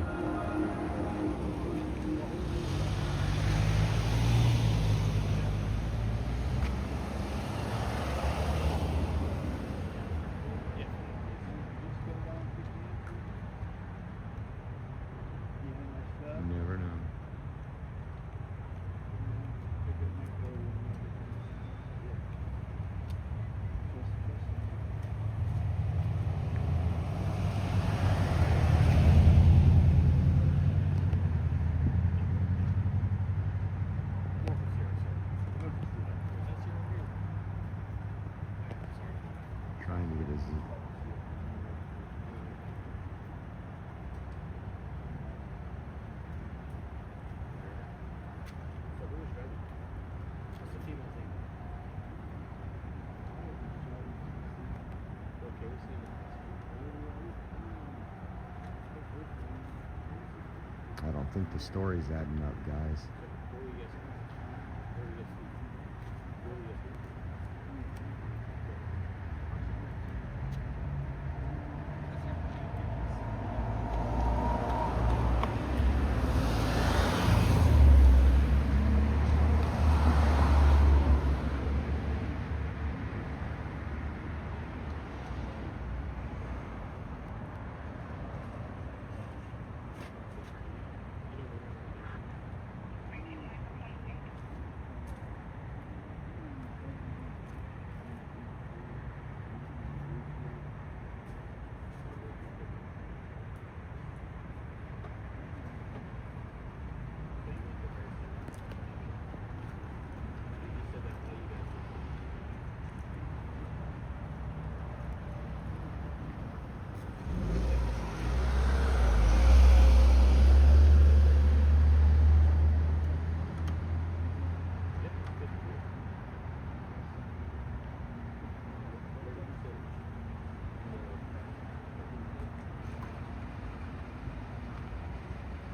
Never know. Trying to get his. I don't think the story's adding up, guys.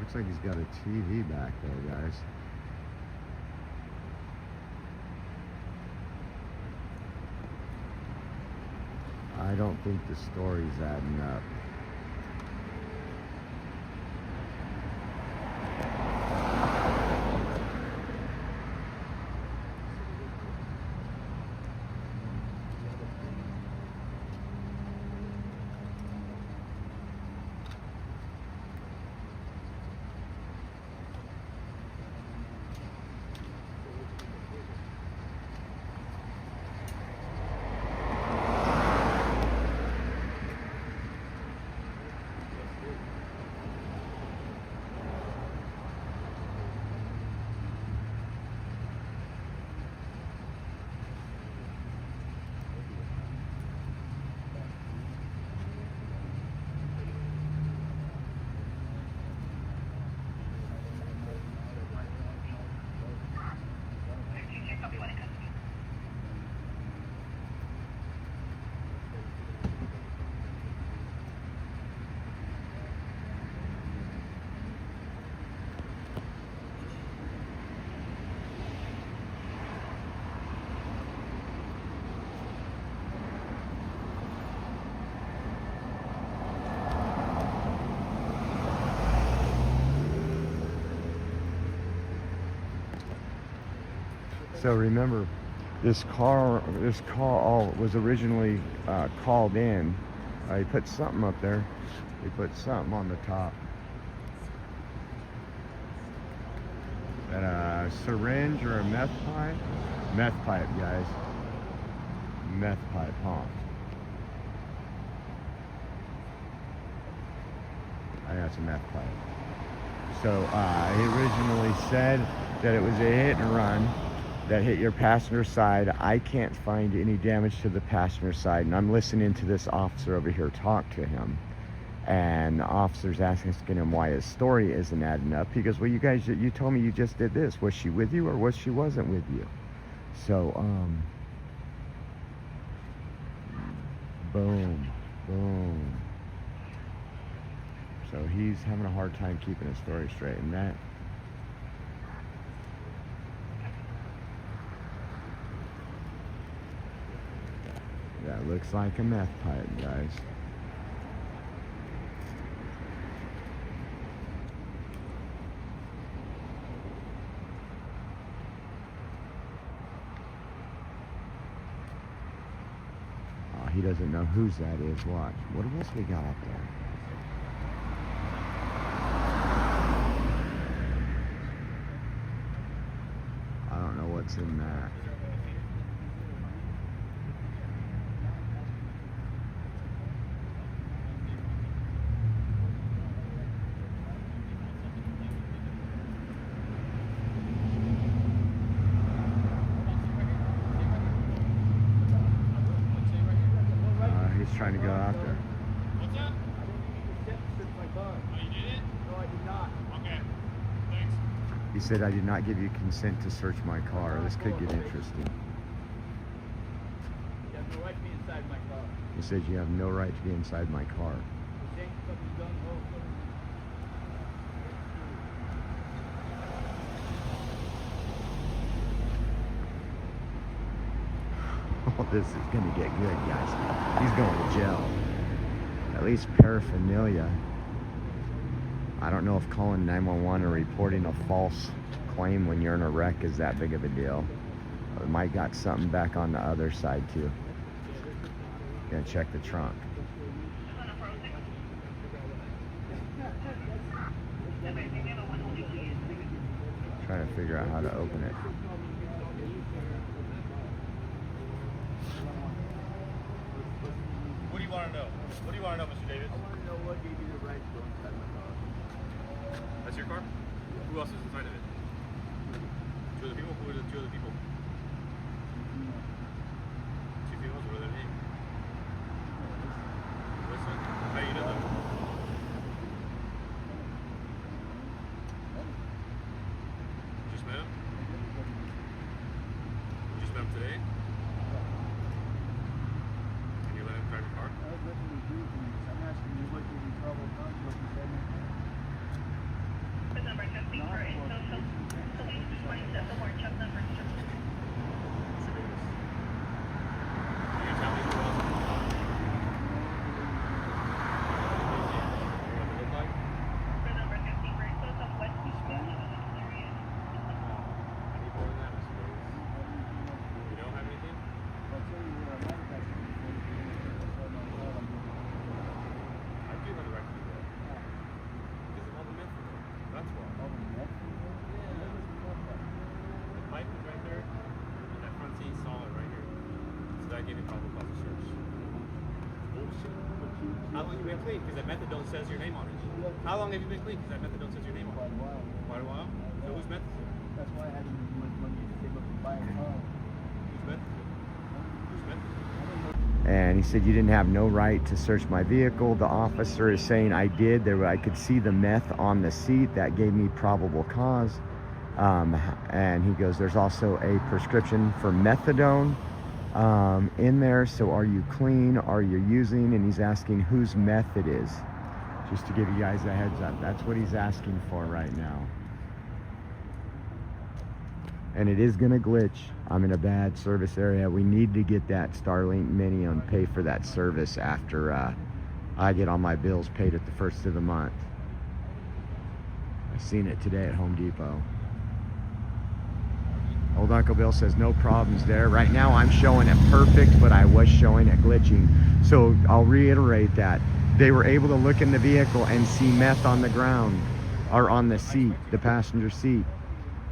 Looks like he's got a TV back there, guys. I don't think the story's adding up. So remember, this call was originally called in. He put something up there. He put something on the top. That a syringe or a meth pipe? Meth pipe, guys. Meth pipe, huh? I think that's a meth pipe. So he originally said that it was a hit and run that hit your passenger side. I can't find any damage to the passenger side, and I'm listening to this officer over here talk to him, and the officer's asking him why his story isn't adding up. He goes, well, you guys, you told me you just did this. Was she with you or was she wasn't with you? So boom, boom. So he's having a hard time keeping his story straight, and that looks like a meth pipe, guys. Oh, he doesn't know whose that is. Watch. What else we got up there? I don't know what's in that. Trying to go out there. What's that? Oh, you did it? No, I did not. Okay. Thanks. He said, I did not give you consent to search my car. This could get interesting. You have no right to be inside my car. He says you have no right to be inside my car. You think something's done wrong? Oh, this is going to get good, guys. He's going to jail. At least paraphernalia. I don't know if calling 911 or reporting a false claim when you're in a wreck is that big of a deal. We might got something back on the other side, too. Gonna check the trunk. Trying to figure out how to open it. What do you want to know? What do you want to know, Mr. Davis? I want to know what gave you the right to go inside my car. That's your car? Who else is inside of it? Two other people? Who are the two other people? Two females? What are their names? Listen, how do you know them? Just met him? Just met him today? Can you let him drive your car? I was looking to do things. I'm asking you what gave you trouble. What you said. been clean? Because that methadone says your name on it. How long have you been clean? Because that methadone says your name on it. Quite a while. So who's methadone? That's why I had much money to save up to buy a car. Who's methadone? Who's methadone? And he said, you didn't have no right to search my vehicle. The officer is saying I did. I could see the meth on the seat. That gave me probable cause. And he goes, there's also a prescription for methadone in there. So are you clean? Are you using? And he's asking whose meth it is. Just to give you guys a heads up. That's what he's asking for right now. And it is going to glitch. I'm in a bad service area. We need to get that Starlink Mini and pay for that service after I get all my bills paid at the first of the month. I seen it today at Home Depot. Old Uncle Bill says no problems there. Right now I'm showing it perfect, but I was showing it glitching. So I'll reiterate that. They were able to look in the vehicle and see meth on the ground, or on the seat, the passenger seat.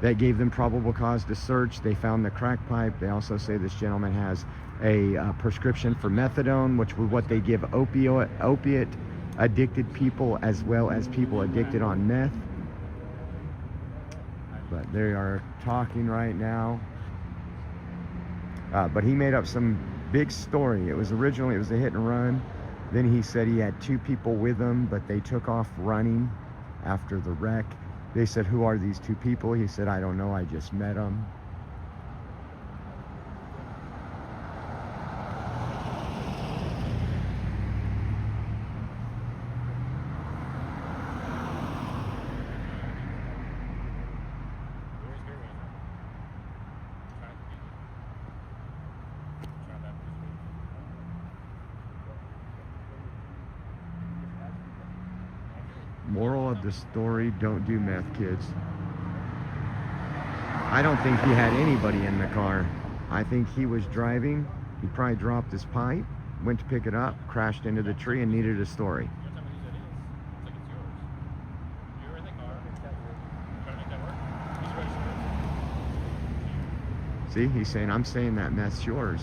That gave them probable cause to search. They found the crack pipe. They also say this gentleman has a prescription for methadone, which was what they give opiate addicted people as well as people addicted on meth. But they are talking right now. But he made up some big story. It was a hit and run. Then he said he had 2 people with him, but they took off running after the wreck. They said, who are these 2 people? He said, I don't know, I just met them. Moral of the story, don't do meth, kids. I don't think he had anybody in the car. I think he was driving. He probably dropped his pipe, went to pick it up, crashed into the tree, and needed a story. See, he's saying, I'm saying that meth's yours.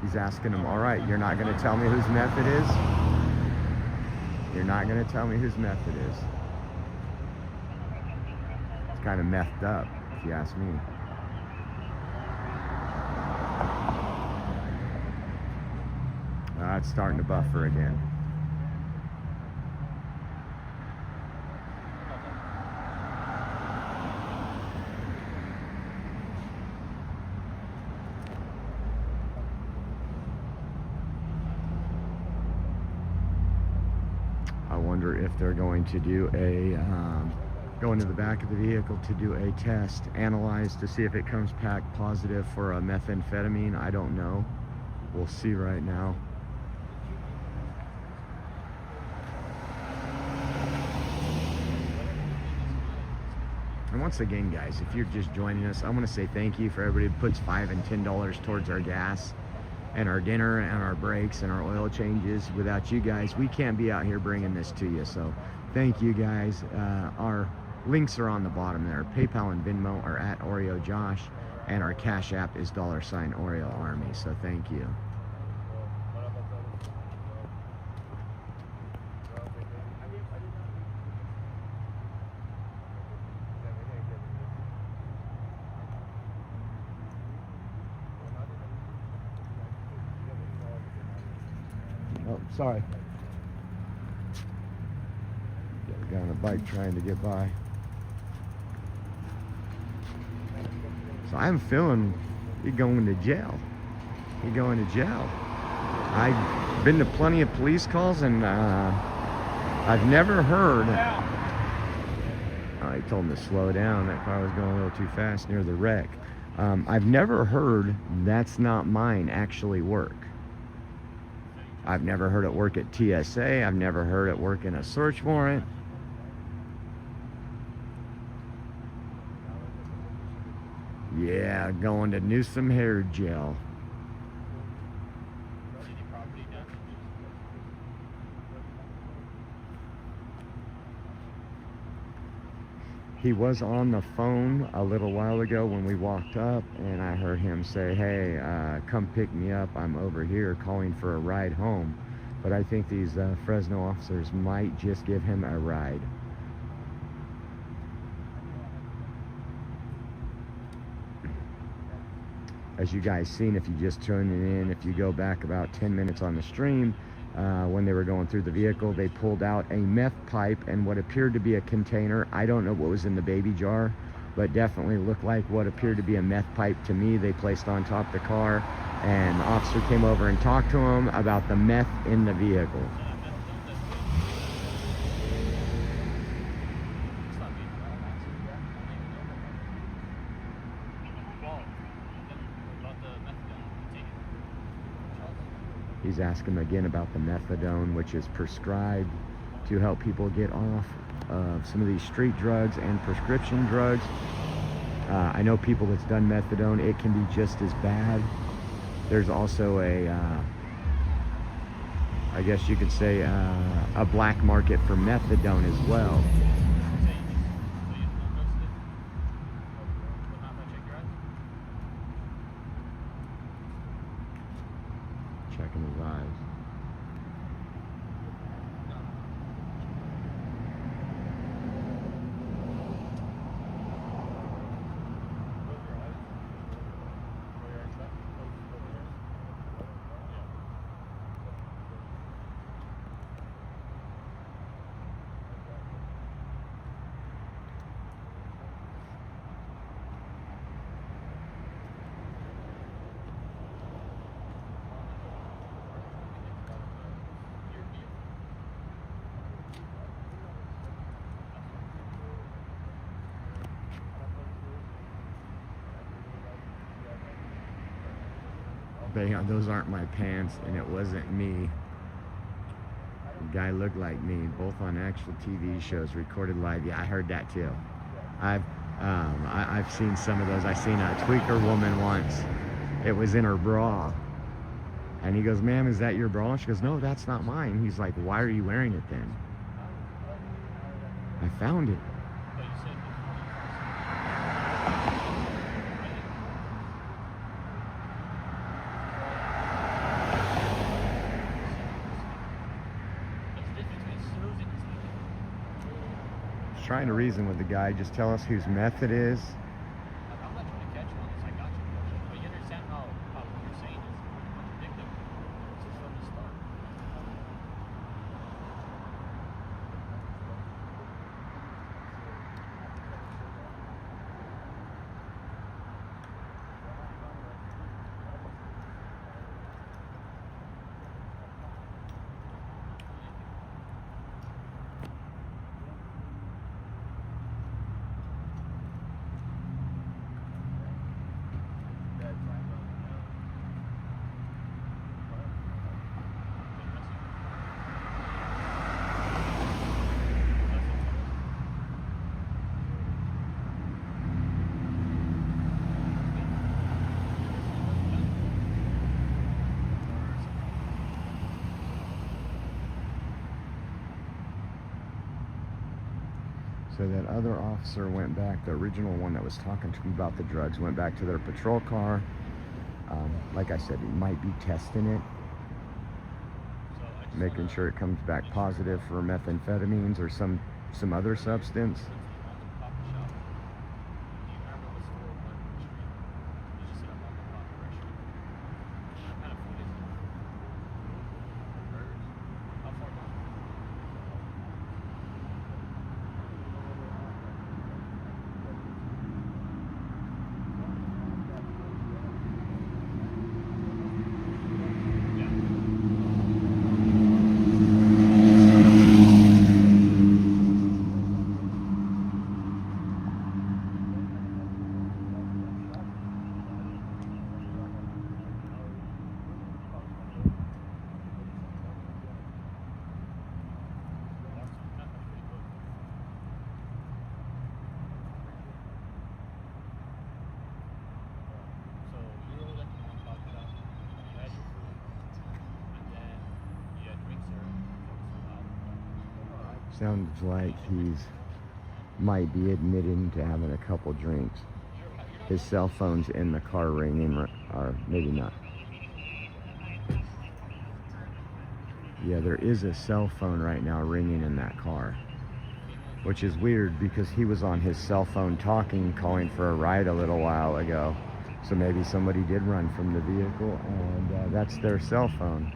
He's asking him, all right, you're not going to tell me whose meth it is? You're not going to tell me whose meth it is? It's kind of methed up, if you ask me. It's starting to buffer again. I wonder if they're going to do go into the back of the vehicle to do a test, analyze to see if it comes back positive for a methamphetamine. I don't know. We'll see right now. And once again, guys, if you're just joining us, I want to say thank you for everybody who puts $5 and $10 towards our gas and our dinner and our breaks and our oil changes. Without you guys, we can't be out here bringing this to you. So thank you guys. Our links are on the bottom there. PayPal and Venmo are at Oreo Josh, and our Cash App is $Oreo Army. So thank you. Oh, sorry. Got a guy on a bike trying to get by. So I'm feeling you're going to jail. You're going to jail. I've been to plenty of police calls, and I've never heard. I told him to slow down. That car was going a little too fast near the wreck. I've never heard "that's not mine" actually work. I've never heard it work at TSA. I've never heard it work in a search warrant. Yeah, going to Newsom Hair Gel. He was on the phone a little while ago when we walked up, and I heard him say, hey, come pick me up. I'm over here calling for a ride home. But I think these Fresno officers might just give him a ride. As you guys seen, if you just tuned in, if you go back about 10 minutes on the stream, when they were going through the vehicle, they pulled out a meth pipe and what appeared to be a container. I don't know what was in the baby jar, but definitely looked like what appeared to be a meth pipe to me. They placed on top of the car, and the officer came over and talked to him about the meth in the vehicle. He's asking again about the methadone, which is prescribed to help people get off of some of these street drugs and prescription drugs. I know people that's done methadone, it can be just as bad. There's also I guess you could say, a black market for methadone as well. Checking his eyes. But yeah, those aren't my pants, and it wasn't me. The guy looked like me, both on actual TV shows, recorded live. Yeah, I heard that too. I've seen some of those. I seen a tweaker woman once. It was in her bra, and he goes, "Ma'am, is that your bra?" She goes, "No, that's not mine." He's like, "Why are you wearing it then?" I found it. Trying to reason with the guy. Just tell us whose meth it is. I'm not trying to catch you on this. I got you. But you understand how what you're saying is contradictory. It's just from the start. So that other officer went back, the original one that was talking to me about the drugs, went back to their patrol car. Like I said, he might be testing it, making sure it comes back positive for methamphetamines or some other substance. Sounds like he's might be admitting to having a couple drinks. His cell phone's in the car ringing, or maybe not. Yeah, there is a cell phone right now ringing in that car, which is weird because he was on his cell phone talking, calling for a ride a little while ago. So maybe somebody did run from the vehicle, and that's their cell phone.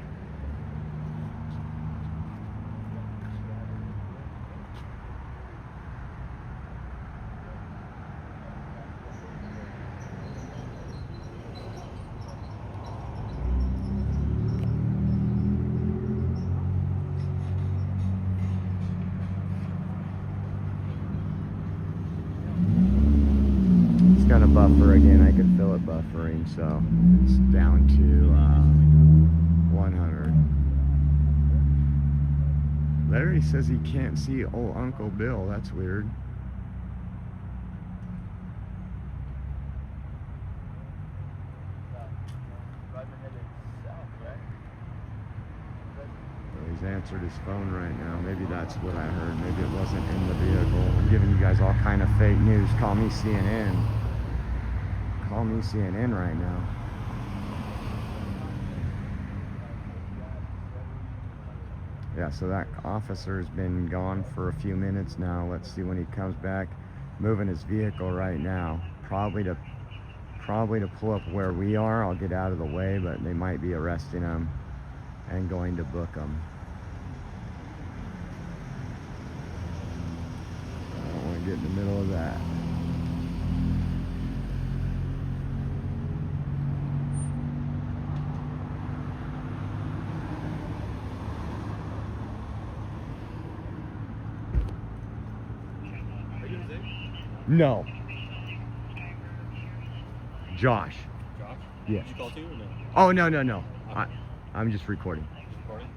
It's gonna buffer again. I could feel it buffering, so it's down to 100. Larry says he can't see old Uncle Bill. That's weird. Well, he's answered his phone right now. Maybe that's what I heard. Maybe it wasn't in the vehicle. I'm giving you guys all kind of fake news. Call me CNN. Call me CNN right now. Yeah, so that officer's been gone for a few minutes now. Let's see when he comes back. Moving his vehicle right now. Probably to pull up where we are. I'll get out of the way, but they might be arresting him and going to book him. I don't want to get in the middle of that. No. Josh. Josh? Yeah. Did you call too or no? Oh, no. I'm just recording. Recording?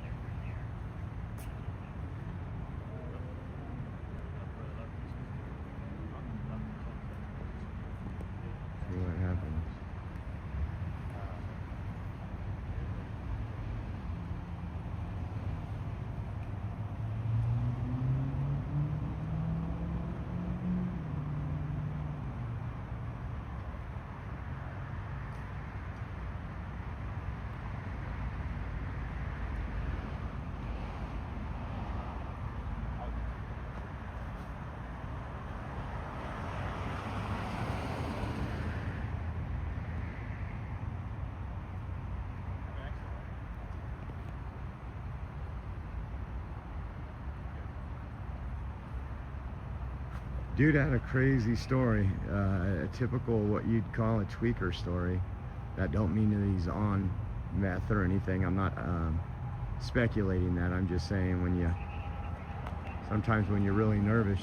See what happens. Dude had a crazy story, a typical what you'd call a tweaker story. That don't mean that he's on meth or anything. I'm not speculating that. I'm just saying sometimes when you're really nervous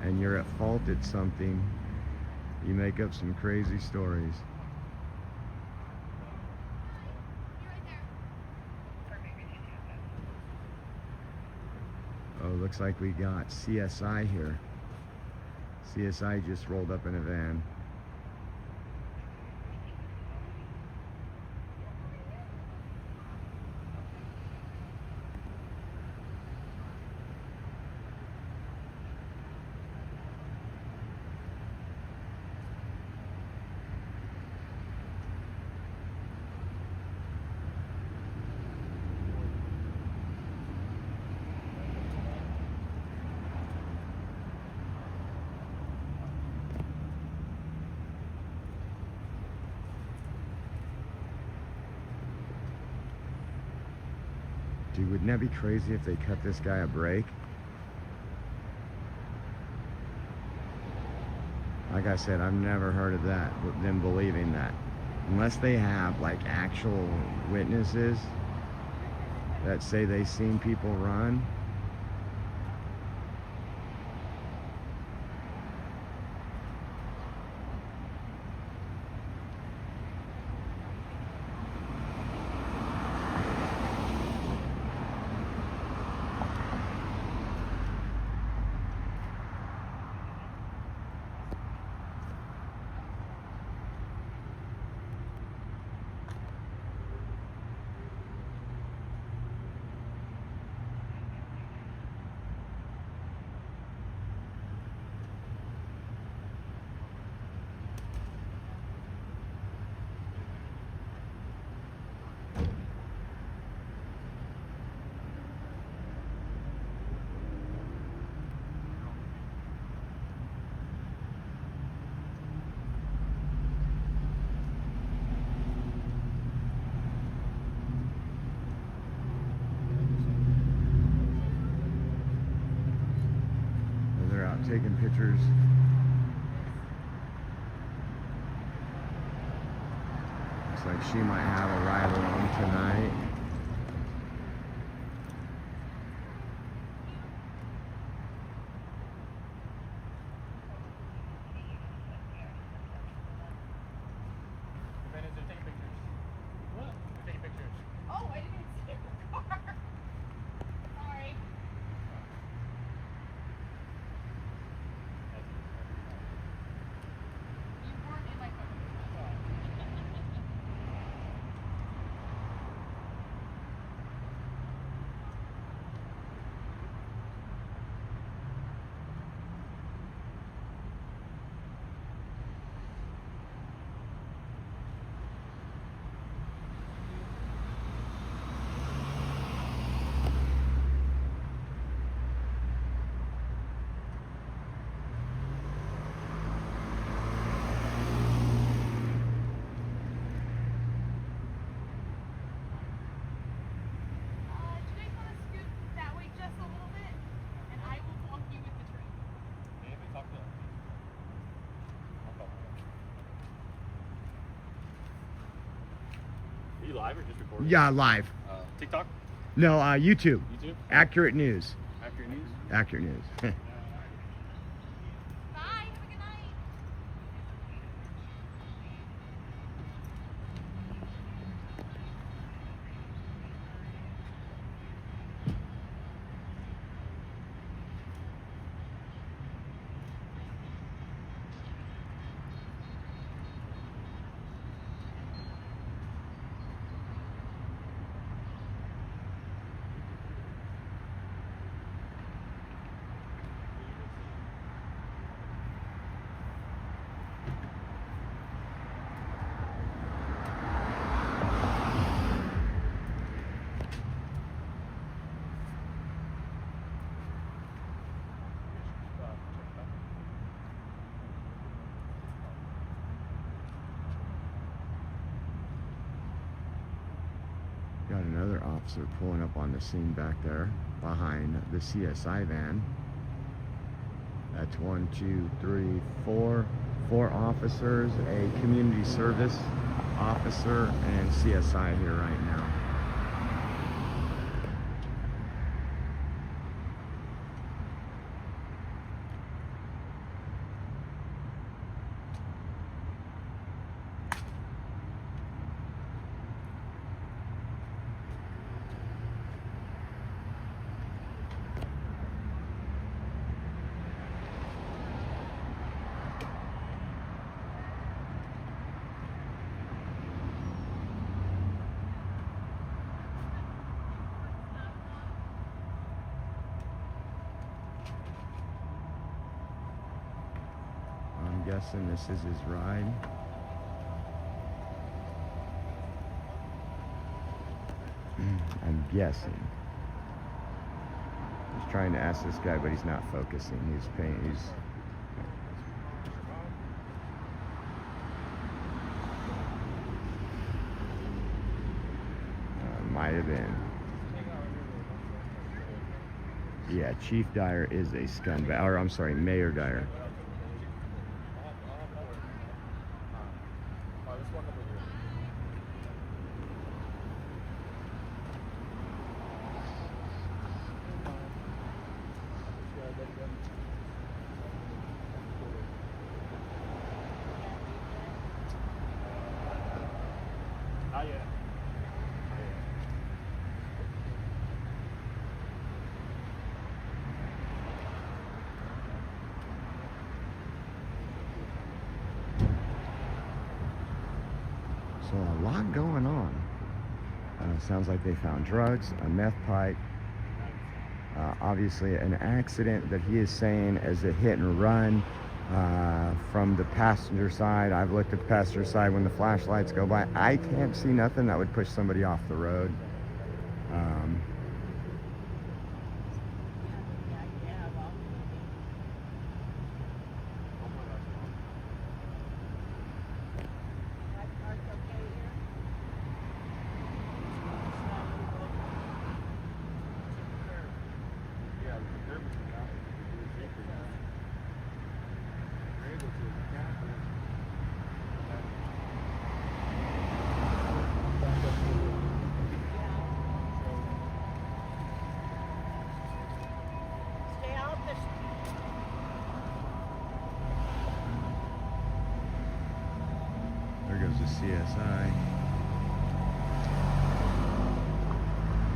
and you're at fault at something, you make up some crazy stories. Oh, looks like we got CSI here. CSI just rolled up in a van. Dude, wouldn't that be crazy if they cut this guy a break? Like I said, I've never heard of that, them believing that. Unless they have like actual witnesses that say they seen people run. taking pictures. Looks like she might have a ride along tonight. Man, they're taking pictures. What? They're taking pictures. Oh, I didn't see your car. Sorry. You weren't in my car. Do you guys want to scoot that way just a little bit? And I will walk you with the tree. Hey, we talked to them. I'll call them. Are you live or just recording? Yeah, live. TikTok? No, YouTube. YouTube? Accurate News. Accurate News? Accurate News. Bye. Have a good night. Got another officer pulling up on the scene back there behind the CSI van. That's 1, 2, 3, 4. 4 officers, a community service officer, and CSI here right now. I'm guessing this is his ride. I'm guessing. He's trying to ask this guy, but he's not focusing. He's paying. Might have been. Yeah, Chief Dyer is a scumbag. Or I'm sorry, Mayor Dyer. Not yet. So a lot going on. Sounds like they found drugs, a meth pipe, obviously an accident that he is saying is a hit and run from the passenger side. I've looked at the passenger side when the flashlights go by. I can't see nothing that would push somebody off the road. the CSI.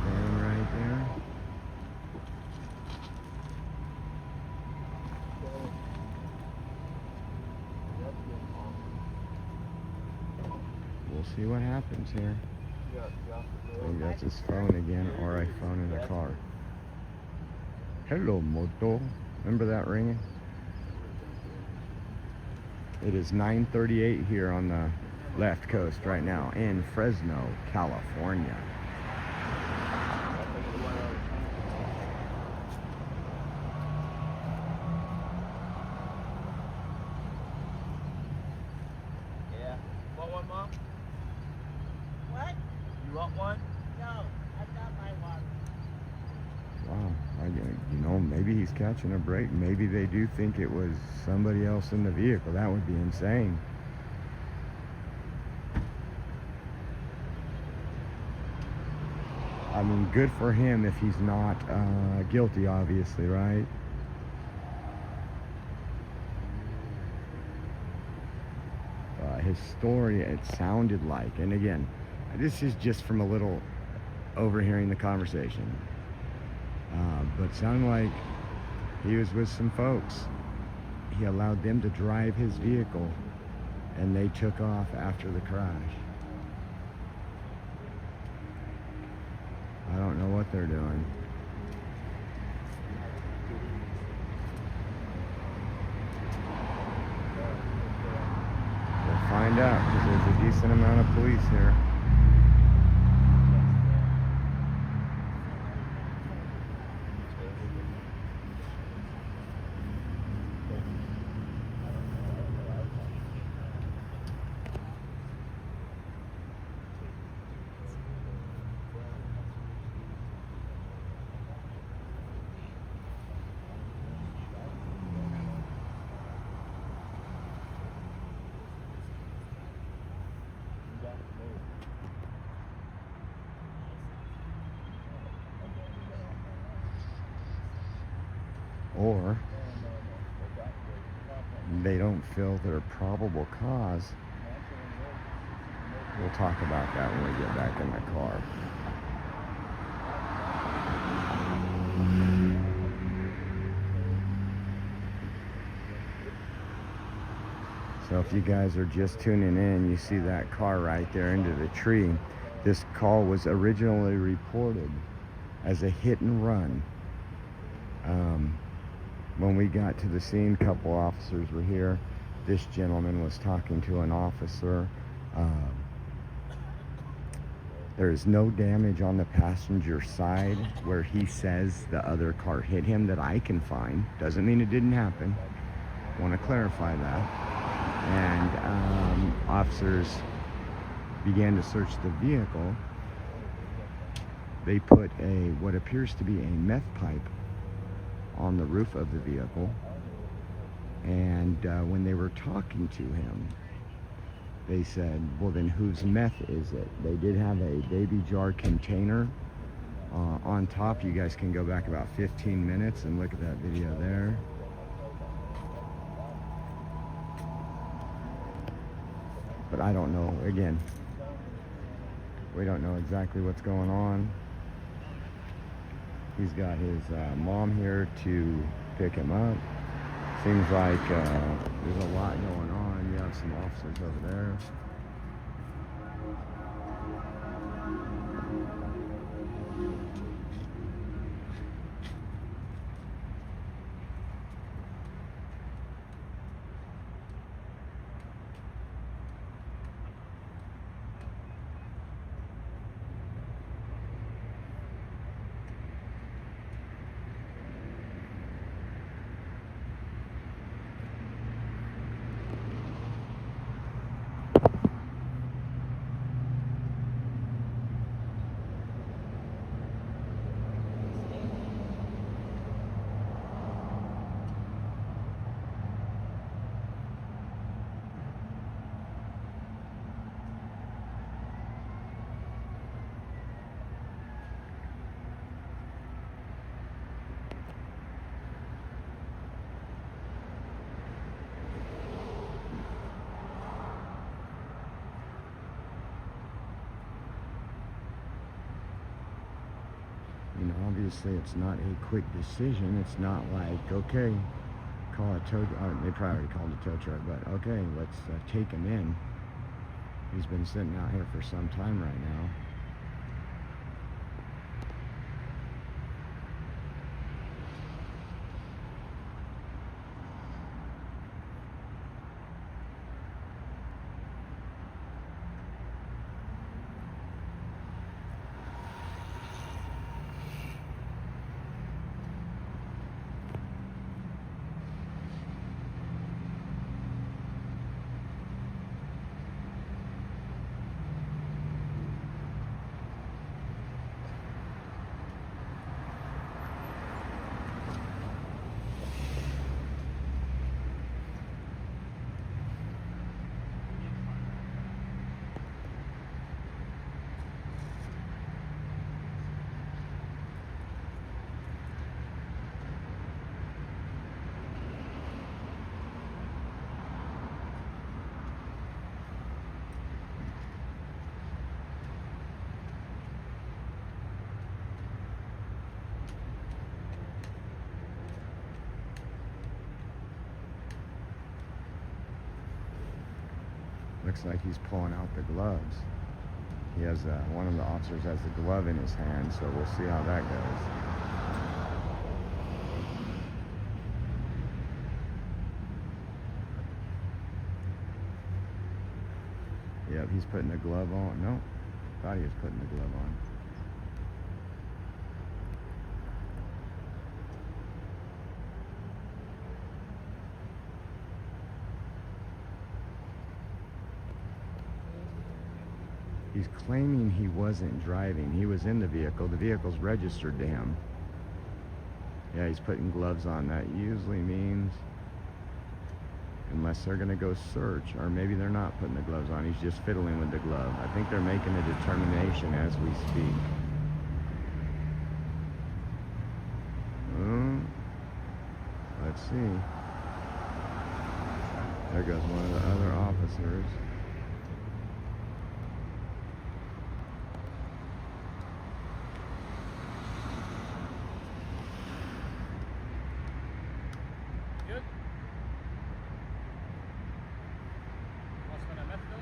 Van right there. We'll see what happens here. Maybe that's his phone again, or a phone in the car. Hello, Moto. Remember that ringing? It is 9:38 here on the left coast right now in Fresno, California. Yeah. Want one, Mom? What? You want one? No, I've got my water. Wow, you know, maybe he's catching a break. Maybe they do think it was somebody else in the vehicle. That would be insane. I mean, good for him if he's not guilty, obviously, right? His story, it sounded like, and again, this is just from a little overhearing the conversation, but it sounded like he was with some folks. He allowed them to drive his vehicle, and they took off after the crash. I don't know what they're doing. We'll find out, because there's a decent amount of police here. Or they don't feel their probable cause. We'll talk about that when we get back in the car. So if you guys are just tuning in, you see that car right there into the tree. This call was originally reported as a hit and run. When we got to the scene, a couple officers were here. This gentleman was talking to an officer. There is no damage on the passenger side where he says the other car hit him that I can find. Doesn't mean it didn't happen. Want to clarify that. And officers began to search the vehicle. They put what appears to be a meth pipe on the roof of the vehicle, and when they were talking to him, they said, well, then whose meth is it? They did have a baby jar container on top. You guys can go back about 15 minutes and look at that video there. But I don't know, again, we don't know exactly what's going on. He's got his mom here to pick him up. Seems like there's a lot going on. You have some officers over there. obviously it's not a quick decision. It's not like, okay, call a tow, they probably already called a tow truck, but okay, let's take him in. He's been sitting out here for some time right now. Looks like he's pulling out the gloves. He has, one of the officers has the glove in his hand, so we'll see how that goes. Yep, he's putting the glove on. No, thought he was putting the glove on. He's claiming he wasn't driving. He was in the vehicle. The vehicle's registered to him. Yeah, he's putting gloves on. That usually means, unless they're going to go search, or maybe they're not putting the gloves on. He's just fiddling with the glove. I think they're making a determination as we speak. Let's see. There goes one of the other officers. Good. What's going to meth go?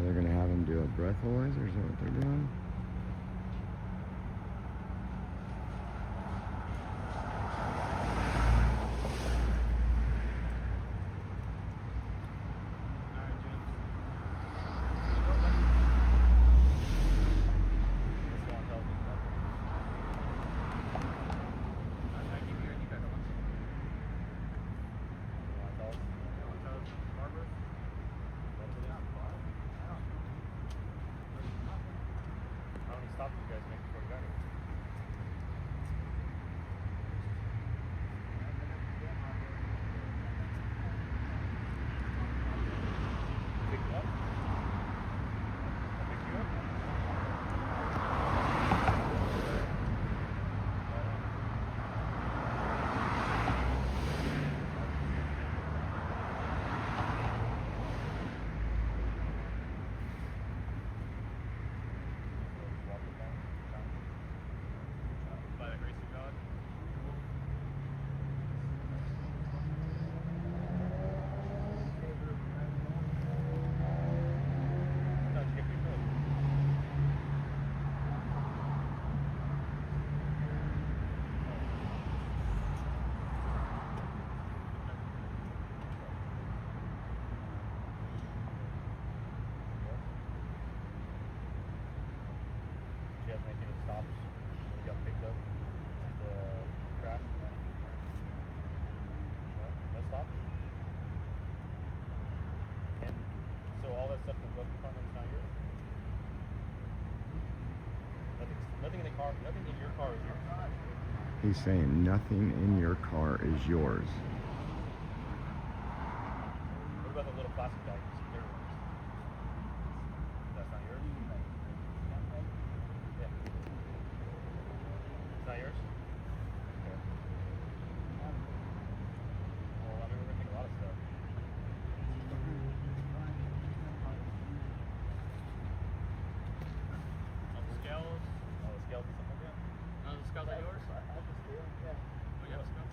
They're going to have him do a breathalyzer. Is that what they're doing? Stop you guys make before you got it. Pick you up? I'll pick you up. Walk it down. guys make any stops when you got picked up? The crash? No stops? And so all that stuff in the glove compartment is not yours? Nothing in the car, nothing in your car is yours. He's saying nothing in your car is yours. What about the little plastic bag? That's not yours? Yeah. It's not yours? Okay. Well, I mean, we're gonna take a lot of stuff. The scales? Oh, the scales and stuff like that? No, the scales are yours? I have the scale, yeah. Oh, you have a scale?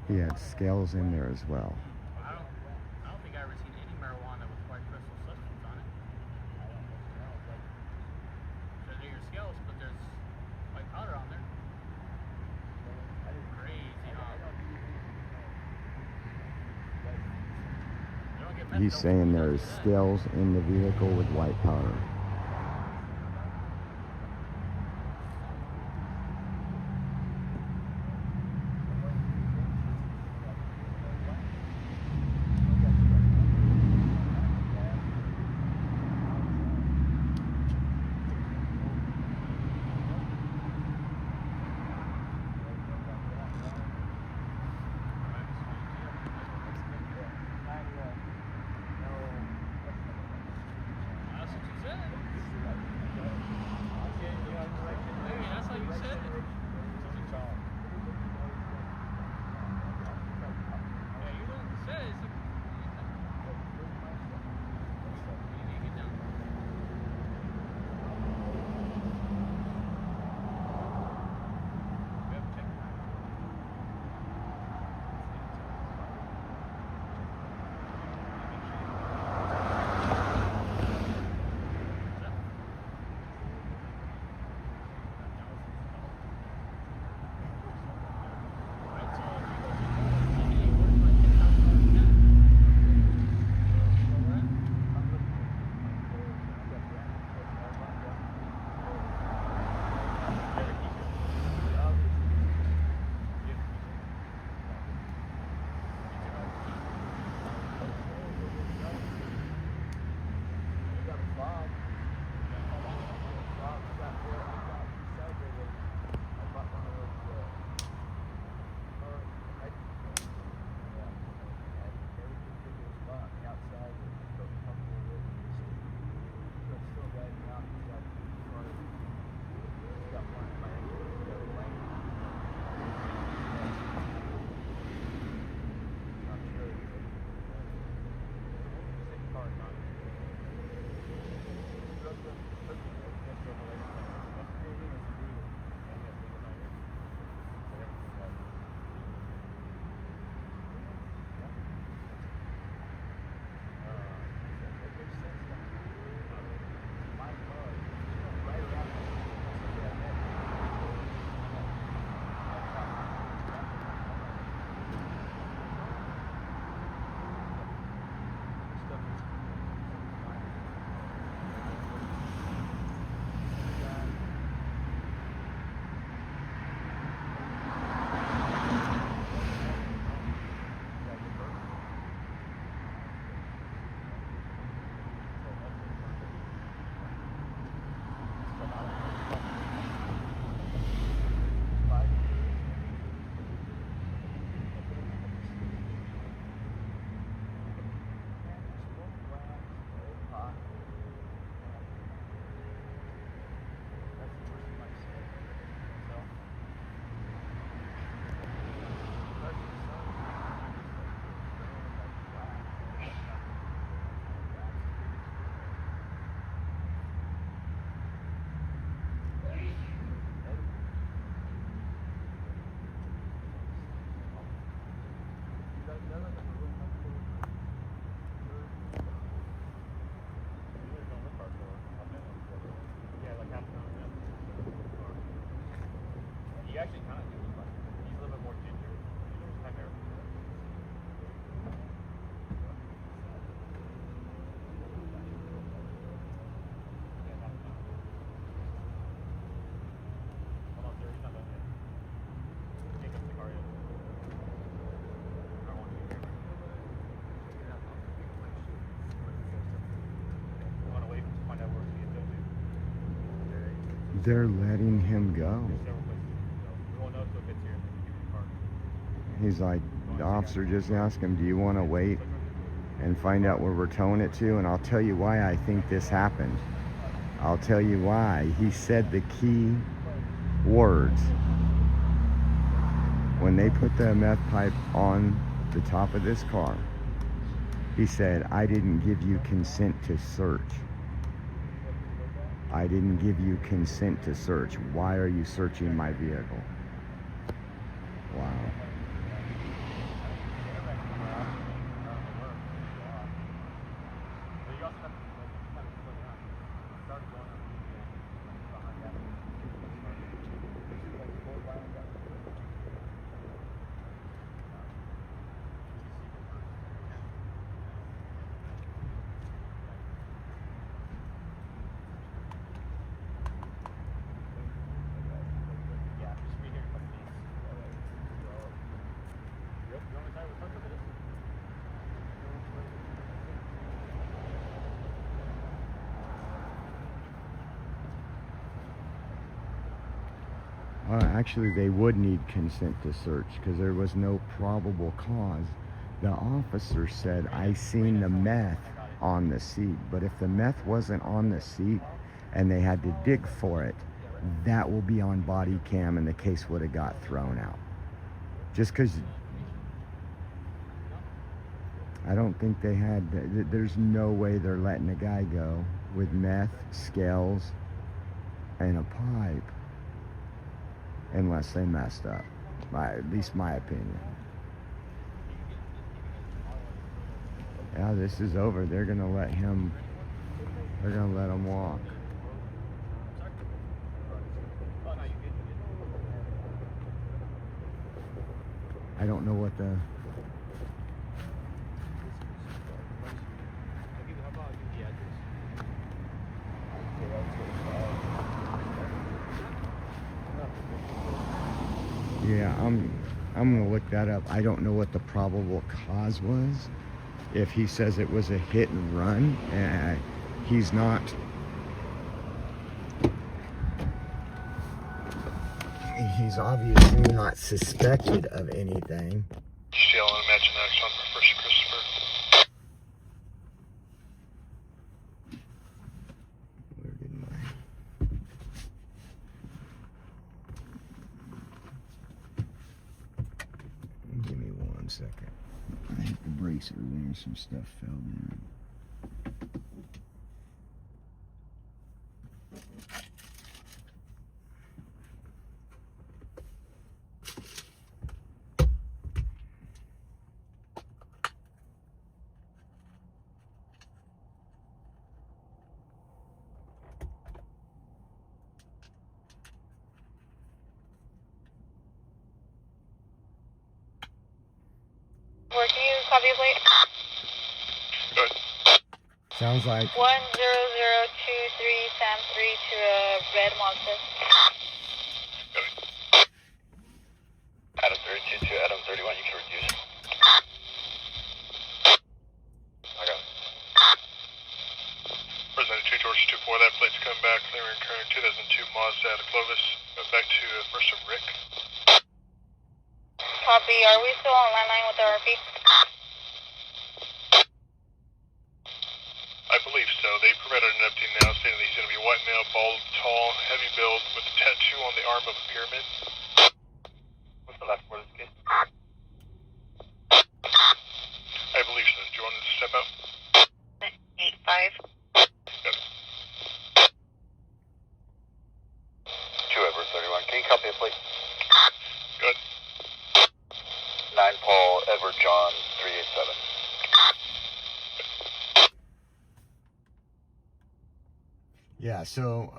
He had scales in there as well. I don't think I've ever seen any marijuana with white crystal substance on it. I don't know. So they're your scales, but there's white powder on there. Crazy, huh? They don't get messed He's up saying when you there's do that. scales in the vehicle with white powder. That's what you said. Maybe that's how you said it. Such a child. Yeah, you don't say it. It's like, you need to get down. We have to check it out. He actually kind of looks like he's a little bit more ginger. You know, kind of. They're letting him go. We won't know until it gets here and then you give your card. He's like, the officer just asked him, do you want to wait and find out where we're towing it to? And I'll tell you why I think this happened. I'll tell you why. He said the key words. When they put the meth pipe on the top of this car, he said, I didn't give you consent to search. I didn't give you consent to search. Why are you searching my vehicle? Wow. Actually, they would need consent to search because there was no probable cause. The officer said, I seen the meth on the seat. But if the meth wasn't on the seat and they had to dig for it, that will be on body cam and the case would have got thrown out. Just because I don't think they had, there's no way they're letting a guy go with meth, scales, and a pipe. Unless they messed up, at least my opinion. Yeah, this is over. They're gonna let him walk. I don't know what the... Yeah, I'm gonna look that up. I don't know what the probable cause was. If he says it was a hit and run, he's not. He's obviously not suspected of anything. Still on Imagine on for First Christopher. Where did my... Give me 1 second. I hit the bracer there, some stuff fell down. Can you copy a plate? Good. Sounds like 10023 Sam 3 to a red Monster. Adam 32 to Adam 31, you can reduce. I got it. President 2 George 24, that plate's coming back, clearing current 2002 Mazda out of Clovis, back to First of Rick. Copy, are we still on landline with the RP? I believe so. They provided an update now stating that he's going to be a white male, bald, tall, heavy build with a tattoo on the arm of a pyramid. What's the last word of this case? I believe so. Do you want to step out? 8-5. Yep. 2 Edward 31. Can you copy it, please? Good. 9 Paul Edward John 387. Yeah, so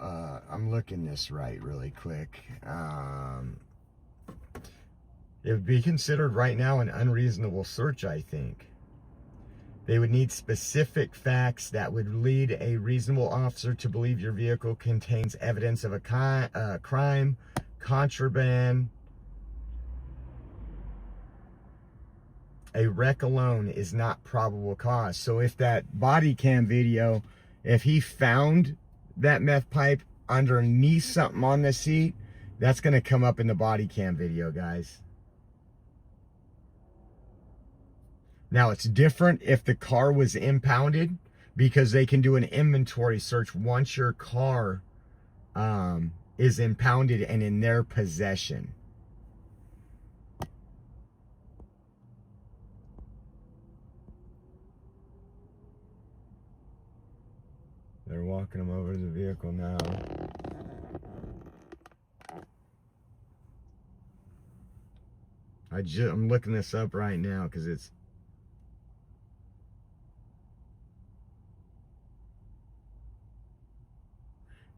I'm looking this right really quick. It would be considered right now an unreasonable search, I think. They would need specific facts that would lead a reasonable officer to believe your vehicle contains evidence of a crime, contraband. A wreck alone is not probable cause. So if that body cam video, if he found that meth pipe underneath something on the seat, that's going to come up in the body cam video, guys. Now, it's different if the car was impounded, because they can do an inventory search once your car is impounded and in their possession. They're walking them over to the vehicle now. I'm looking this up right now because it's...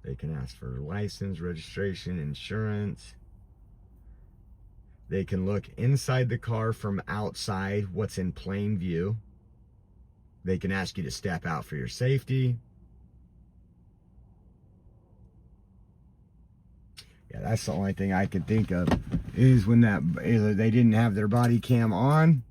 They can ask for license, registration, insurance. They can look inside the car from outside, what's in plain view. They can ask you to step out for your safety. Yeah, that's the only thing I could think of, is when that either they didn't have their body cam on.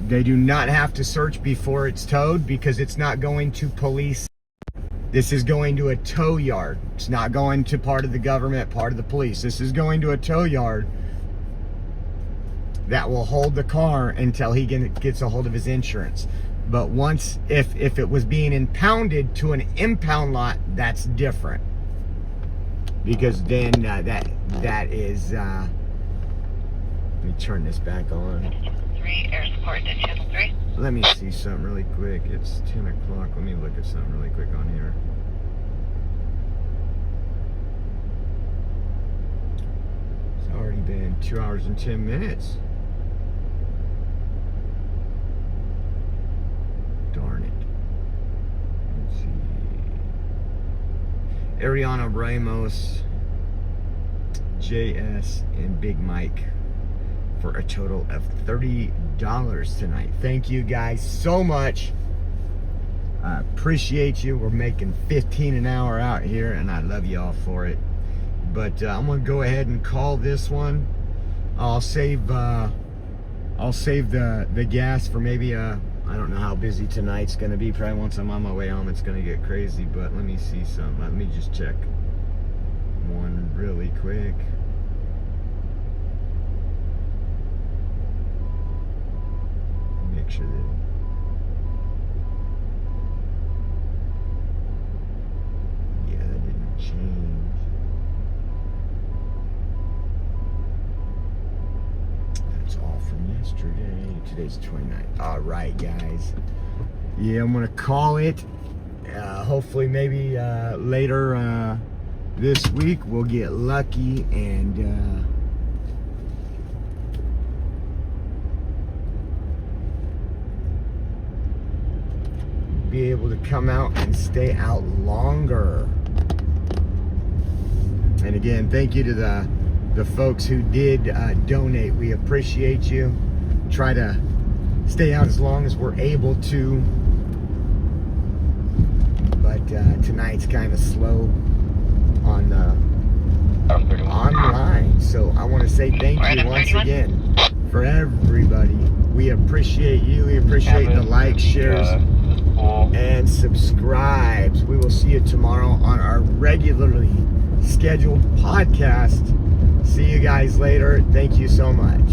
They do not have to search before it's towed, because it's not going to police. This is going to a tow yard. It's not going to part of the government, part of the police. This is going to a tow yard that will hold the car until he gets a hold of his insurance. But once, if it was being impounded to an impound lot, that's different, because then that is let me turn this back on. 3 air support to channel 3. Let me see something really quick. It's 10 o'clock. Let me look at something really quick on here. It's already been 2 hours and 10 minutes. Darn it. Let's see. Ariana Ramos, JS, and Big Mike for a total of $30 tonight. Thank you guys so much. I appreciate you. We're making $15 an hour out here, and I love y'all for it. But I'm gonna go ahead and call this one. I'll save the gas for maybe I don't know how busy tonight's gonna be. Probably once I'm on my way home, it's gonna get crazy. But let me see something. Let me just check one really quick. Make sure that that didn't change. That's all from yesterday. Today's 29th. All right, guys. Yeah, I'm gonna call it. Hopefully, maybe later this week we'll get lucky and be able to come out and stay out longer. And again, thank you to the folks who did donate. We appreciate you. Try to stay out as long as we're able to, but tonight's kind of slow on the online. So I want to say thank you once again for everybody. We appreciate you. We appreciate the likes, shares, and subscribes. We will see you tomorrow on our regularly scheduled podcast. See you guys later. Thank you so much.